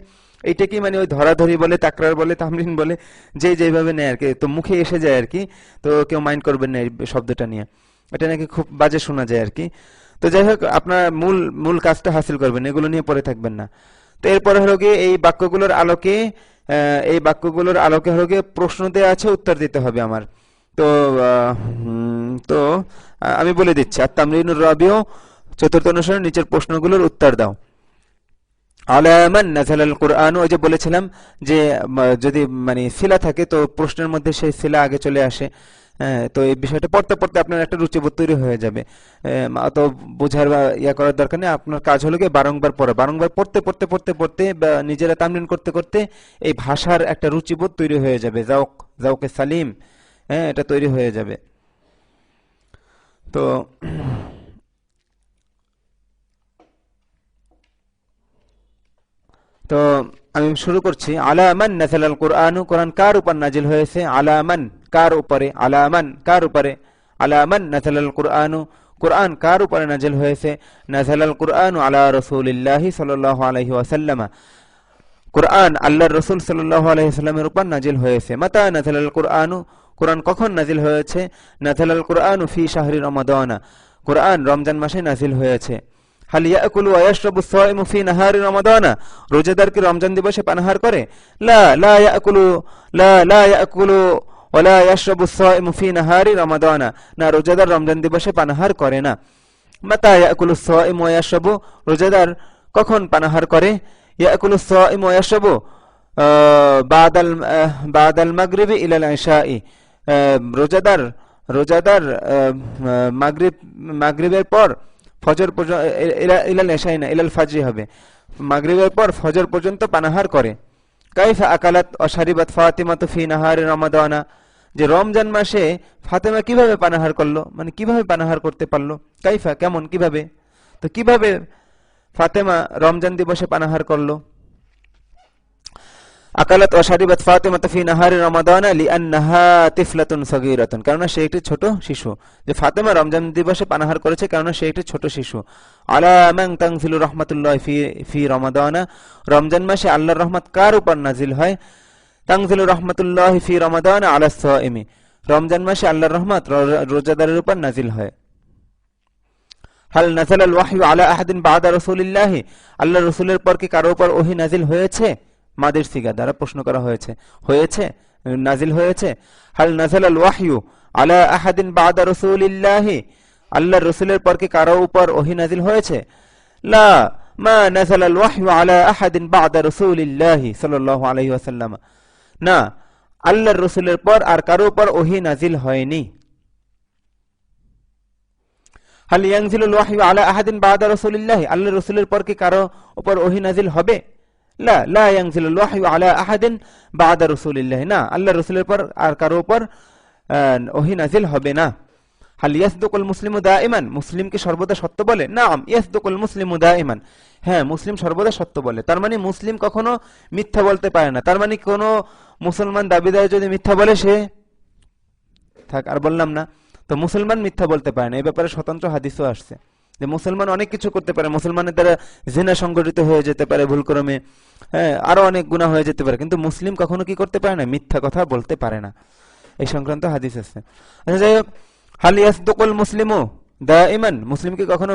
Speaker 1: এইটাকেই মানে ওই ধরাধরি বলে, তাকরার বলে, তামরিন বলে, যেভাবে নেয় আর কি, তো মুখে এসে যায় আর কি। তো কেউ মাইন্ড করবেন না এই শব্দটা নিয়ে, এটা নাকি খুব বাজে শোনা যায় আর কি। তো যাই হোক, আপনার মূল কাজটা হাসিল করবেন, এগুলো নিয়ে পড়ে থাকবেন না। তো এরপরে হলো গিয়ে এই বাক্যগুলোর আলোকে হলো গিয়ে প্রশ্ন দেওয়া আছে, উত্তর দিতে হবে আমার। তো তো আমি বলে দিচ্ছি, আর তামরিনুর রাবিও চতুর্থ অনুসরণ, নিচের প্রশ্নগুলোর উত্তর দাও। আলা মান নাযালাল কুরআন, ওই যে বলেছিলাম যে যদি মানে সিলা থাকে তো প্রশ্নের মধ্যে সেই সিলা আগে চলে আসে। তো এই বিষয়টা পড়তে পড়তে আপনার একটা রুচিবোধ তৈরি হয়ে যাবে, তো বোঝার বা ইয়া করার দরকার নেই। আপনার কাজ হলো গিয়ে বারংবার পড়া, বারংবার পড়তে পড়তে পড়তে পড়তে বা নিজেরা তামরিন করতে করতে এই ভাষার একটা রুচিবোধ তৈরি হয়ে যাবে, জাউকে সালিম, এটা তৈরি হয়ে যাবে। তো তো আমি শুরু করছি। আলা মান নাযালাল কুরআন, কোরআন কার উপর নাজিল হয়েছে? আলা মান, কার উপরে, আলা মান কার উপরে, আলা মান নাযালাল কুরআন, কোরআন কার উপরে নাজিল হয়েছে? নাযালাল কুরআন আলা রাসূলিল্লাহি সাল্লাল্লাহু আলাইহি ওয়াসাল্লাম, কোরআন আল্লাহর রাসূল সাল্লাল্লাহু আলাইহি ওয়াসাল্লামের উপর নাজিল হয়েছে। মাতা নাযালাল কুরআন, কোরআন কখন নাজিল হয়েছে? নাযালাল কুরআন ফি শাহরি রমাদান, কোরআন রমজান মাসে নাজিল হয়েছে। হাল ইয়াকুলু ওয়া ইয়াশরাবু আস-সাইমু ফি নাহারি রমাদানা, রোজাদার কি রমজান দিবসে পানাহার করে? লা লা ইয়াকুলু লা ইয়াকুলু ওয়া লা ইয়াশরাবু আস-সাইমু ফি নাহারি রমাদানা, না রোজাদার রমজান দিবসে পানাহার করে না। মাতা ইয়াকুলু আস-সাইমু ওয়া ইয়াশরাবু, রোজাদার কখন পানাহার করে? ইয়াকুলু আস-সাইমু ওয়া ইয়াশরাবু বাদাল মাগরিবি ইলাল ইশাই, রোজাদার মাগরিবের পর ফজর পর্যন্ত, ইলাল ইশাই না ইলাল ফাজরি হবে, মাগরিবের পর ফজর পর্যন্ত পানাহার করে। কাইফা আকালাত ওয়া শারিবাত ফাতিমাতু ফি নাহারি রমাদানা, যে রমজান মাসে ফাতেমা কিভাবে পানাহার করলো, মানে কিভাবে পানাহার করতে পারলো? কাইফা কেমন, কিভাবে, তো কিভাবে ফাতেমা রমজান দিবসে পানাহার করলো? আকালাত ওয়া শারিবাত ফাতিমাতু ফি নাহারি রমাদানা লিআন্নাহা তিফলাতুন সাগীরাতুন, কারণ সে একটি ছোট শিশু। যে ফাতেমা রমজান দিবসে পানাহার করেছে কারণ সে একটি ছোট শিশু। আলা মান তানজিলু রাহমাতুল্লাহি ফি রমাদানা, রমজান মাসে আল্লাহর রহমত কার উপর নাজিল হয়? তানজিলু রাহমাতুল্লাহি ফি রমাদানা আলাস সাইমি, রমজান মাসে আল্লাহর রহমত রোজাদারের উপর নাজিল হয়। হাল নাযালাল ওয়াহয়ু আলা আহাদিন বা'দা রাসূলিল্লাহি, আল্লাহর রাসূলের পর কি কারো উপর ওহী নাজিল হয়েছে? মাদের সিগা দ্বারা প্রশ্ন করা হয়েছে, হয়েছে, নাজিল হয়েছে। হাল নাযালাল ওয়াহয়ু আলা আহাদিন বা'দা রাসূলিল্লাহি, আল্লাহর রাসূলের পর কি কারো উপর ওহী নাজিল হয়েছে? লা মা নাযালাল ওয়াহয়ু আলা আহাদিন বা'দা রাসূলিল্লাহি সাল্লাল্লাহু আলাইহি ওয়াসাল্লাম, না আল্লাহর রাসূলের পর আর কারো উপর ওহী নাজিল হয়নি। হাল ইয়ানজিলুল ওয়াহয়ু আলা আহাদিন বা'দা রাসূলিল্লাহি, আল্লাহর রাসূলের পর কি কারো উপর ওহী নাজিল হবে? লা লা ইয়ানজিলুল ওয়াহয়ু আলা আহাদিন বা'দা রাসূলিল্লাহি, না আল্লাহর রাসূলের পর আর কারো উপর ওহী নাজিল হবে না। হাল ইয়াসদুকুল মুসলিমু দাইমান, মুসলিম কি সর্বদা সত্য বলে? নাম ইয়াসদুকুল মুসলিমু দাইমান, হ্যাঁ মুসলিম সর্বদা সত্য বলে। তার মানে মুসলিম কখনো মিথ্যা বলতে পারে না। তার মানে কোনো মুসলমান দাবিদার যদি মিথ্যা বলে সে থাক, আর বললাম না, তো মুসলমান মিথ্যা বলতে পারে না। এই ব্যাপারে স্বতন্ত্র হাদিসও আসছে যে মুসলমান অনেক কিছু করতে পারে, মুসলমানের দ্বারা জিনা সংগঠিত হয়ে যেতে পারে ভুলক্রমে, হ্যাঁ আরো অনেক গুনাহ হয়ে যেতে পারে, কিন্তু মুসলিম কখনো কি করতে পারে না? মিথ্যা কথা বলতে পারে না। এই সংক্রান্ত হাদিস আছে। আচ্ছা যাই হোক, হাল ইয়াসদুকুল মুসলিমু দাইমান, মুসলিম কি কখনো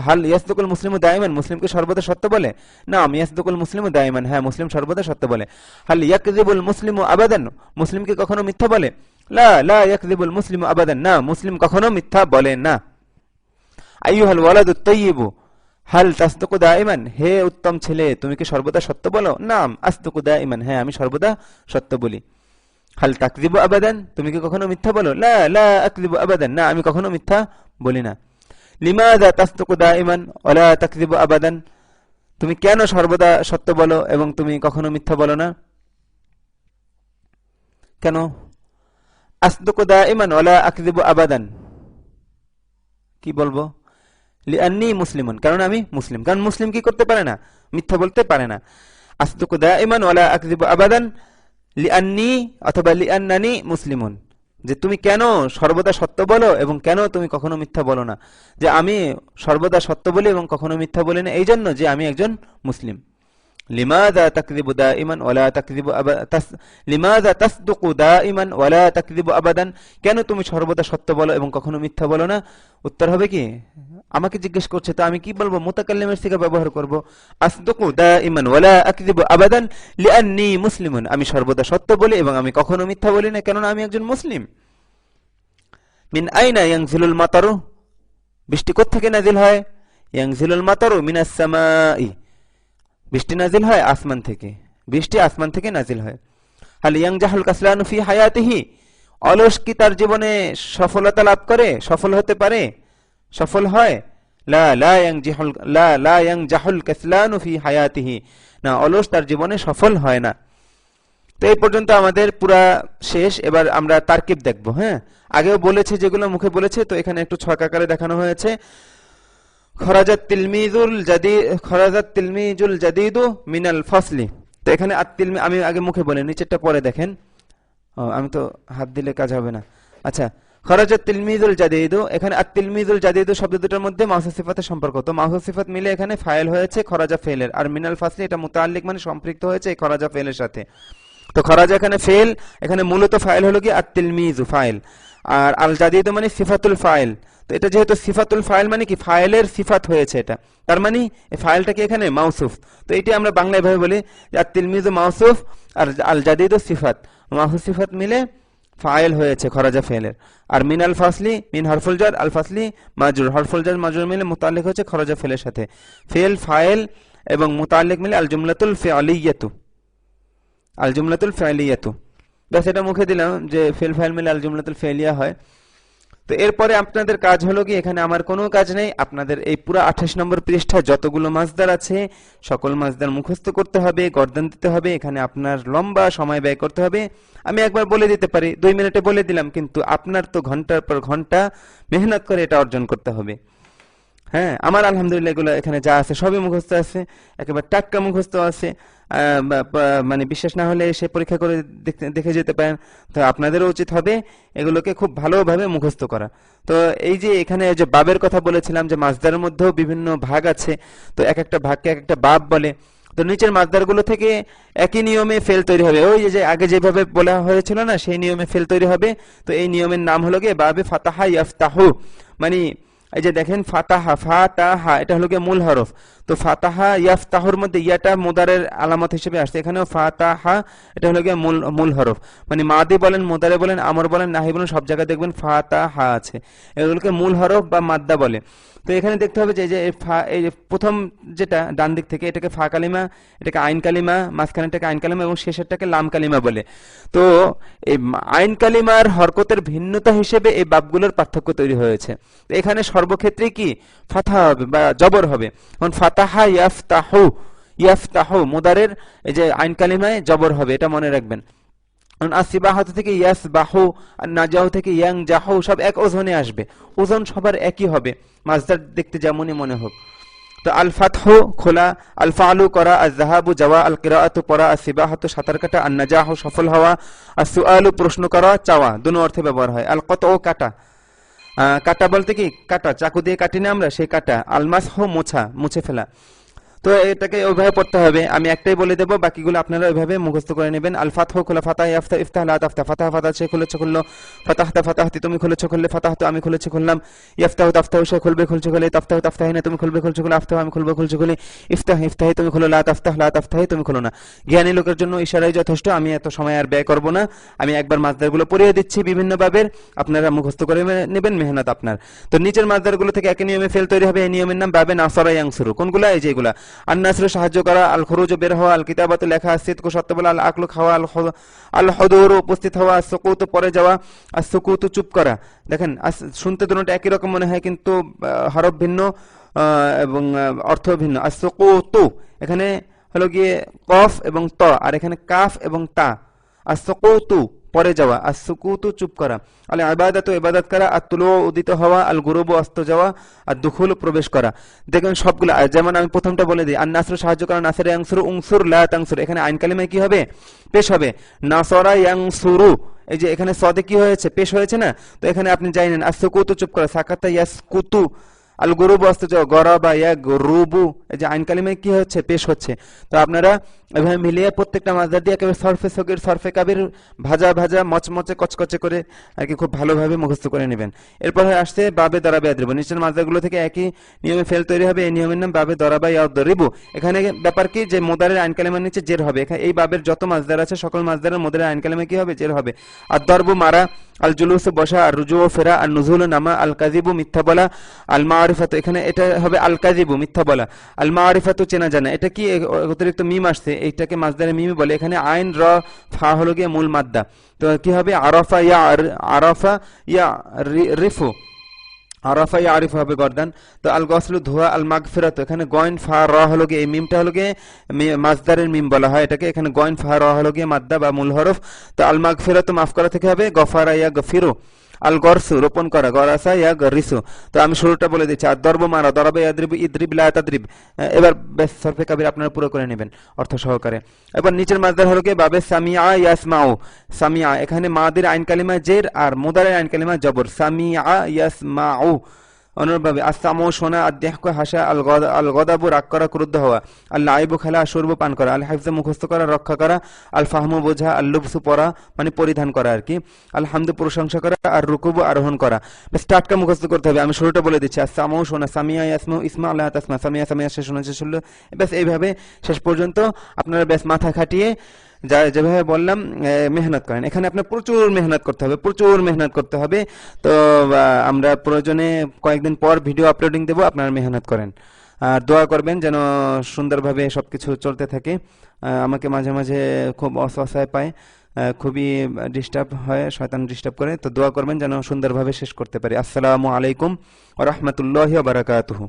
Speaker 1: হাল ইয়াসদুকুল মুসলিমু দাইমান, মুসলিম কি সর্বদা সত্য বলে? না ইয়াসদুকুল মুসলিমু দাইমান, হ্যাঁ মুসলিম সর্বদা সত্য বলে। হাল ইয়াকযিবুল মুসলিমু আবাদান, মুসলিম কি কখনো মিথ্যা বলে? লা লা ইয়াকযিবুল মুসলিমু আবাদান, না মুসলিম কখনো মিথ্যা বলে না। আইয়ুহাল ওয়ালাদুত তাইয়্যিবু হাল তাসদুকু দাইমান, হে উত্তম ছেলে তুমি কি সর্বদা সত্য বলো? নাম আসদুকু দাইমান, হ্যাঁ আমি সর্বদা সত্য বলি। হাল তাকযিবু আবাদান, তুমি কি কখনো মিথ্যা বলো? লা লা আকযিবু আবাদান, না আমি কখনো মিথ্যা বলি না। লিমাযা তাসদুকু দাইমান ওয়া লা তাকযিবু আবাদান, তুমি কেন সর্বদা সত্য বলো এবং তুমি কখনো মিথ্যা বলো না? কেন? আসদুকু দাইমান ওয়া লা আকযিবু আবাদান, কি বলবো? লিআন্নী মুসলিমুন, কারণ আমি মুসলিম। কারণ মুসলিম কি করতে পারে না? মিথ্যা বলতে পারে না। আসদুকু দাইমান ওয়া লা আকযিবু আবাদান লিআন্নী অথবা লিআন্নানী মুসলিমুন, যে তুমি কেন সর্বদা সত্য বলো এবং কেন তুমি কখনো মিথ্যা বলো না? যে আমি সর্বদা সত্য বলি এবং কখনো মিথ্যা বলি না এই জন্য যে আমি একজন মুসলিম। লিমাযা তাকযিবু দাইমান ওয়া লা তাকযিবু লিমাযা তাসদুকু দাইমান ওয়া লা তাকযিবু আবাদান, কেন তুমি সর্বদা সত্য বলো এবং কখনো মিথ্যা বলো না? উত্তর হবে কি? আমাকে জিজ্ঞেস করছে তো আমি কি বলবো? মুতাকাল্লিমের সিগা ব্যবহার করব। আসদুকু দাইমান ওয়া লা আকযিবু আবাদান লিআন্নী মুসলিমুন, আমি সর্বদা সত্য বলি এবং আমি কখনো মিথ্যা বলি না কেননা আমি একজন মুসলিম। মিন আইনা ইয়ানজিলুল মাতারু, বৃষ্টি কোথা থেকে নাজিল হয়? ইয়ানজিলুল মাতারু মিনাস সামাই, বৃষ্টি নাজিল হয় আসমান থেকে, বৃষ্টি আসমান থেকে নাজিল হয়। হাল ইয়ানজাহুল কাসলানু ফি হায়াতিহি, অলস কি তার জীবনে সফলতা লাভ করে, সফল হতে পারে, সফল হয়? লা লা ইয়ানজাহুল কাসলানু ফি হায়াতিহি, না অলস তার জীবনে সফল হয় না। তো এই পর্যন্ত আমাদের পুরা শেষ। এবার আমরা তারকিব দেখব। হ্যাঁ আগেও বলেছে যেগুলো মুখে বলেছে, তো এখানে একটু ছক আকারে দেখানো হয়েছে। খরাজাত তিলমিজুল জাদিদু মিনাল ফাসলি, তো এখানে আমি আগে মুখে বলে নিচেরটা পরে দেখেন। আমি তো হাত দিলে কাজ হবে না। আচ্ছা, খরাজাত তিলমিজুল জাদিদু, এখানে তিলমিজুল জাদিদু শব্দ দুটোর মধ্যে মাউসুফ সিফাতের সম্পর্ক, তো মাউসুফ সিফাত মিলে এখানে ফাইল হয়েছে খরাজা ফেলের, আর মিনাল ফাসলি এটা মুতাআল্লিক মানে সম্পৃক্ত হয়েছে এই খরাজা ফেলের সাথে। তো খরাজা এখানে ফেল, এখানে মূলত ফাইল হলো কি তিলমিজু ফাইল, আর আল জাদিদ মানে সিফাতুল ফাইল। তো এটা যেহেতু সিফাতুল ফাইল মানে কি ফাইলের সিফাত হয়েছে এটা, তার মানে এই ফাইলটা কি এখানে মাউসুফ। তো এটি আমরা বাংলায় ভাবে বলি আর তিলমিজু মাউসুফ আর আল জাদিদ সিফাত, মাউসুফ সিফাত মিলে ফাইল হয়েছে খরাজা ফেলের। আর মিন আল ফাসলি, মিন হরফুল জার, আল ফাসলি মাজরুর, হরফুল জার মাজরুর মিলে মুতাল্লিক হচ্ছে খরাজা ফেলের সাথে। ফেল ফাইল এবং মুতাল্লিক মিলে আল জুমলাতুল ফিআলিয়াতু, আল জুমলাতুল ফিআলিয়াতু। ব্যাস এটা মুখে দিলাম যে ফেল ফাইল মিলে আল জুমলাতুল ফিআলিয়া হয়। তো এরপরে আপনাদের কাজ হলো কি, এখানে আমার কোনো কাজ নেই, আপনাদের এই পুরো 28 নম্বর পৃষ্ঠা যতগুলো মাসদার আছে সকল মাসদার মুখস্থ করতে হবে, গর্দান দিতে হবে। এখানে আপনার লম্বা সময় ব্যয় করতে হবে। আমি একবার বলে দিতে পারি, 2 মিনিটে বলে দিলাম, কিন্তু আপনার তো ঘন্টার পর ঘন্টা মেহনত করে এটা অর্জন করতে হবে। হ্যাঁ, আমার আলহামদুলিল্লাহ এগুলো এখানে যা আছে সবই মুখস্থ আছে, একেবারে টাটকা মুখস্থ আছে। মানে বিশ্বাস না হলে সে পরীক্ষা করে দেখে যেতে পারেন। তো আপনাদেরও উচিত হবে এগুলোকে খুব ভালোভাবে মুখস্থ করা। তো এই যে এখানে যে বাবের কথা বলেছিলাম যে মাসদারের মধ্যেও বিভিন্ন ভাগ আছে, তো এক একটা ভাগকে এক একটা বাব বলে। তো নিচের মাসদারগুলো থেকে একই নিয়মে ফেল তৈরি হবে, ওই যে আগে যেভাবে বলা হয়েছিল না সেই নিয়মে ফেল তৈরি হবে। তো এই নিয়মের নাম হলো গিয়ে বাবে ফাতাহা ইয়াফতাহু। মানে এই যে দেখেন ফাতাহা, ফাতাহা এটা হলো গিয়ে মূল হরফ। তো ফাতাহা ইয়াফতাহুর মধ্যে ইয়াটা মুদারের আলামত হিসেবে আসছে, এখানেও ফাতাহা এটা হলো গিয়ে মূল হরফ। মানে মাদি বলেন, মুদারে বলেন, আমর বলেন, নাহি বলেন, সব জায়গায় দেখবেন ফাতাহা আছে, এগুলোকে মূল হরফ বা মাদ্দা বলে। তো এখানে দেখতে হবে যে এই যে প্রথম যেটা ডান দিক থেকে এটাকে ফা কালিমা, এটাকে আইন কালিমা, মাঝখানেটাকে আইন কালিমা এবং শেষেরটাকে লাম কালিমা বলে। তো এই আইন কালিমার হরকতের ভিন্নতা হিসেবে এই বাবগুলোর পার্থক্য তৈরি হয়েছে। তো এখানে সর্বক্ষেত্রে কি ফাথা হবে বা জবর হবে। এখন ফাতাহা ইয়াফতাহু, ইয়াফতাহু মুদারের এই যে আইন কালিমায় জবর হবে, এটা মনে রাখবেন। আসিবাহাতু থেকে ইয়াসবাহু, আর নাজাহু থেকে ইয়ানজাহু, সব এক ওজনে আসবে, ওজন সবার একই হবে, মাসদার দেখতে যেমনই মনে হোক। তো আল ফাতহু খোলা, আল ফালু করা, আল যাহাবু যাওয়া, আল কিরাআতু পড়া, আসিবাহাতু সাঁতার কাটা, আন নাজাহু সফল হওয়া, আর সুআলু প্রশ্ন করা, চাওয়া, দুটো অর্থে ব্যবহার হয়। আল কতউ কাটা, কাটা বলতে কি কাটা, চাকু দিয়ে কাটি না আমরা, সেই কাটা। আল মাসহু মোছা, মুছে ফেলা। তো এটাকে ওইভাবে পড়তে হবে, আমি একটাই বলে দেবো, বাকিগুলো আপনারা ওইভাবে মুখস্থ করে নেবেন। আল ফাতহু খোলা, ফাতাহ ইয়াফতা ইফতাহ লা তাফতাহ, ফাতাহ ফাতাহ সে খুলেছে খুললো, ফাতাহতা ফাতাহতি তুমি খুলেছো খুললে, ফাতাহতু আমি খুলেছি খুললাম, ইয়াফতাহু তাফতাহু সে খুলবে খুলছে খুলে, তাফতাহু তাফতাহিনা তুমি খুলবে খুলছো খুলে, আফতাহু আমি খুলবো খুলছো খুলে, ইফতাহ ইফতাহি তুমি খুলো, লা তাফতাহ লা তাফতাহি তুমি খুলো না। জ্ঞানী লোকের জন্য ইশারাই যথেষ্ট, আমি এত সময় আর ব্যয় করব না। আমি একবার মাসদারগুলো পড়িয়ে দিচ্ছি বিভিন্ন ভাবের, আপনারা মুখস্থ করে নেবেন, মেহনত আপনার। তো নিচের মাসদারগুলো থেকে একই নিয়মে ফেল তৈরি হবে, এই নিয়মের নাম বাবে নাসরা ইয়ানসুরু। কোনগুলা? এই যেগুলা, আন নাসরু সাহায্য করা, আল খুরুজ বের হওয়া, আল কিতাবাতু লেখা, সিদকু সত্য বলা, আল আকলু খাওয়া, আল হুদুর উপস্থিত হওয়া, আস সুকুতু পরে যাওয়া, আস সুকুতু চুপ করা। দেখেন শুনতে দুটোটা একই রকম মনে হয়, কিন্তু হরফ ভিন্ন এবং অর্থ ভিন্ন। আস সুকুতু এখানে হলো গিয়ে কফ এবং ত, আর এখানে কাফ এবং তা। আস সুকুতু পরে যাওয়া, আর সুকুতু চুপ করা। আল ইবাদাতু ইবাদত করা, আর তুলু উদিত হওয়া, আল গুরুবু অস্ত যাওয়া, আর দুখুল প্রবেশ করা। দেখবেন সবগুলো, যেমন আমি প্রথমটা বলে দিই, আর নাসরু সাহায্য করা, নাসরা ইয়ানসুরু উনসুর লা তানসুর, এখানে আইন কালিমায় কি হবে? পেশ হবে, নাসরা ইয়ানসুরু। এই যে এখানে সদে কি হয়েছে? পেশ হয়েছে না? তো এখানে আপনি জানেন আর সুকুতু চুপ করা, সাকাতা ইয়াসকুতু, আল গুরুবু অস্ত যাওয়া, গরাবা ইয়াগরুবু, এই যে আইন কালিমায় কি হচ্ছে? পেশ হচ্ছে। তো আপনারা এভাবে মিলিয়ে প্রত্যেকটা মাসদার দিয়ে একেবারে সরফে সগীর সরফে কাবির ভাজা ভাজা মচমচে কচকচে করে আর কি খুব ভালোভাবে মুখস্থ করে নেবেন। এরপর আসছে বাবে দরাবে ইয়াদরিবু। নিচের মাসদারগুলো থেকে একই নিয়মে ফেল তৈরি হবে, এই নিয়মের নাম বাবে দরাবা ইয়াদরিবু। এখানে ব্যাপার কি যে মুদারের আইন কালিমার নিচে জের হবে। এখানে এই বাবের যত মাসদার আছে সকল মাসদারের মুদারের আইন কালিমা কি হবে? জের হবে। আর দরবু মারা, আল জুলুসু বসা, আর রুজু ফেরা, আর নুজুল নামা, আল কাযিবু মিথ্যা বলা, আল মারিফাতু এখানে এটা হবে আল কাযিবু মিথ্যা বলা, আল মারিফাতু চেনা জানা। এটা কি অতিরিক্ত মিম আসছে, এইটাকে মাসদারে মিম বলে। এখানে আইন র ফা হলো গিয়ে মূল মাদ্দা। তো কি হবে? আরাফা ইয়া, আরাফা ইয়া রিফু, আরাফা ইয়া আরিফু হবে গর্দান। তো আল গসলু ধোয়া, আল মাগফিরাত এখানে গয়েন ফা র হলো গিয়ে, এই মিমটা হলো গিয়ে মাসদারের মিম বলা হয় এটাকে। এখানে গয়েন ফা র হলো গিয়ে মাদ্দা বা মূল হরফ। তো আল মাগফিরাত মাফ করা থেকে হবে গফারা ইয়া গফিরু। আল গরসু রোপণ করা, গরাসা ইয়া গরিসু। তো আমি শুরুটা বলে দিচ্ছি, আর দরব মারা, দরবে ইয়াদরিবু ইদরিব লা তাদরিব। এবার বেশ সরফে কাবির আপনারা পুরো করে নেবেন অর্থ সহকারে। এবার নিচের মাসদার হলো কি বাবে সামিআ ইয়াসমাউ। সামিআ এখানে মাদের আইন কালিমা জের আর মুদারের আইন কালিমা জবর, সামিআ ইয়াসমাউ। অনুরূপভাবে আসামু শোনা, আদ্যাহ্ক হাসা, আল গদাবু রাগ করা ক্রুদ্ধ হওয়া, আল্লাহ আইবু খেলা সর্ব পান করা, আল হাফজা মুখস্থ করা রক্ষা করা, আল ফাহমু বোঝা, আল লুবসু পরা মানে পরিধান করা আর কি, আল হামদু প্রশংসা করা, আর রুকুবু আরোহণ করা। বেশ টাটকা মুখস্থ করতে হবে, আমি শুরুটা বলে দিচ্ছি। আসামু শোনা, সামিয়া ইয়াসমু ইসমা আল্লাহ তাসমা, সামিয়া সামিয়া শেষ শোনা শেষ হলো। বেশ এইভাবে শেষ পর্যন্ত আপনারা বেশ মাথা খাটিয়ে যা যেভাবে বললাম মেহনত করেন। এখানে আপনার প্রচুর মেহনত করতে হবে, প্রচুর মেহনত করতে হবে। তো আমরা প্রয়োজনে কয়েকদিন পর ভিডিও আপলোডিং দেবো, আপনারা মেহনত করেন। আর দোয়া করবেন যেন সুন্দরভাবে সবকিছু চলতে থাকে। আমাকে মাঝে মাঝে খুব অসহায় পায়, খুবই ডিস্টার্ব হয়, শয়তান ডিস্টার্ব করে। তো দোয়া করবেন যেন সুন্দরভাবে শেষ করতে পারি। আসসালামু আলাইকুম ওয়া রাহমাতুল্লাহি ওয়া বারাকাতুহু।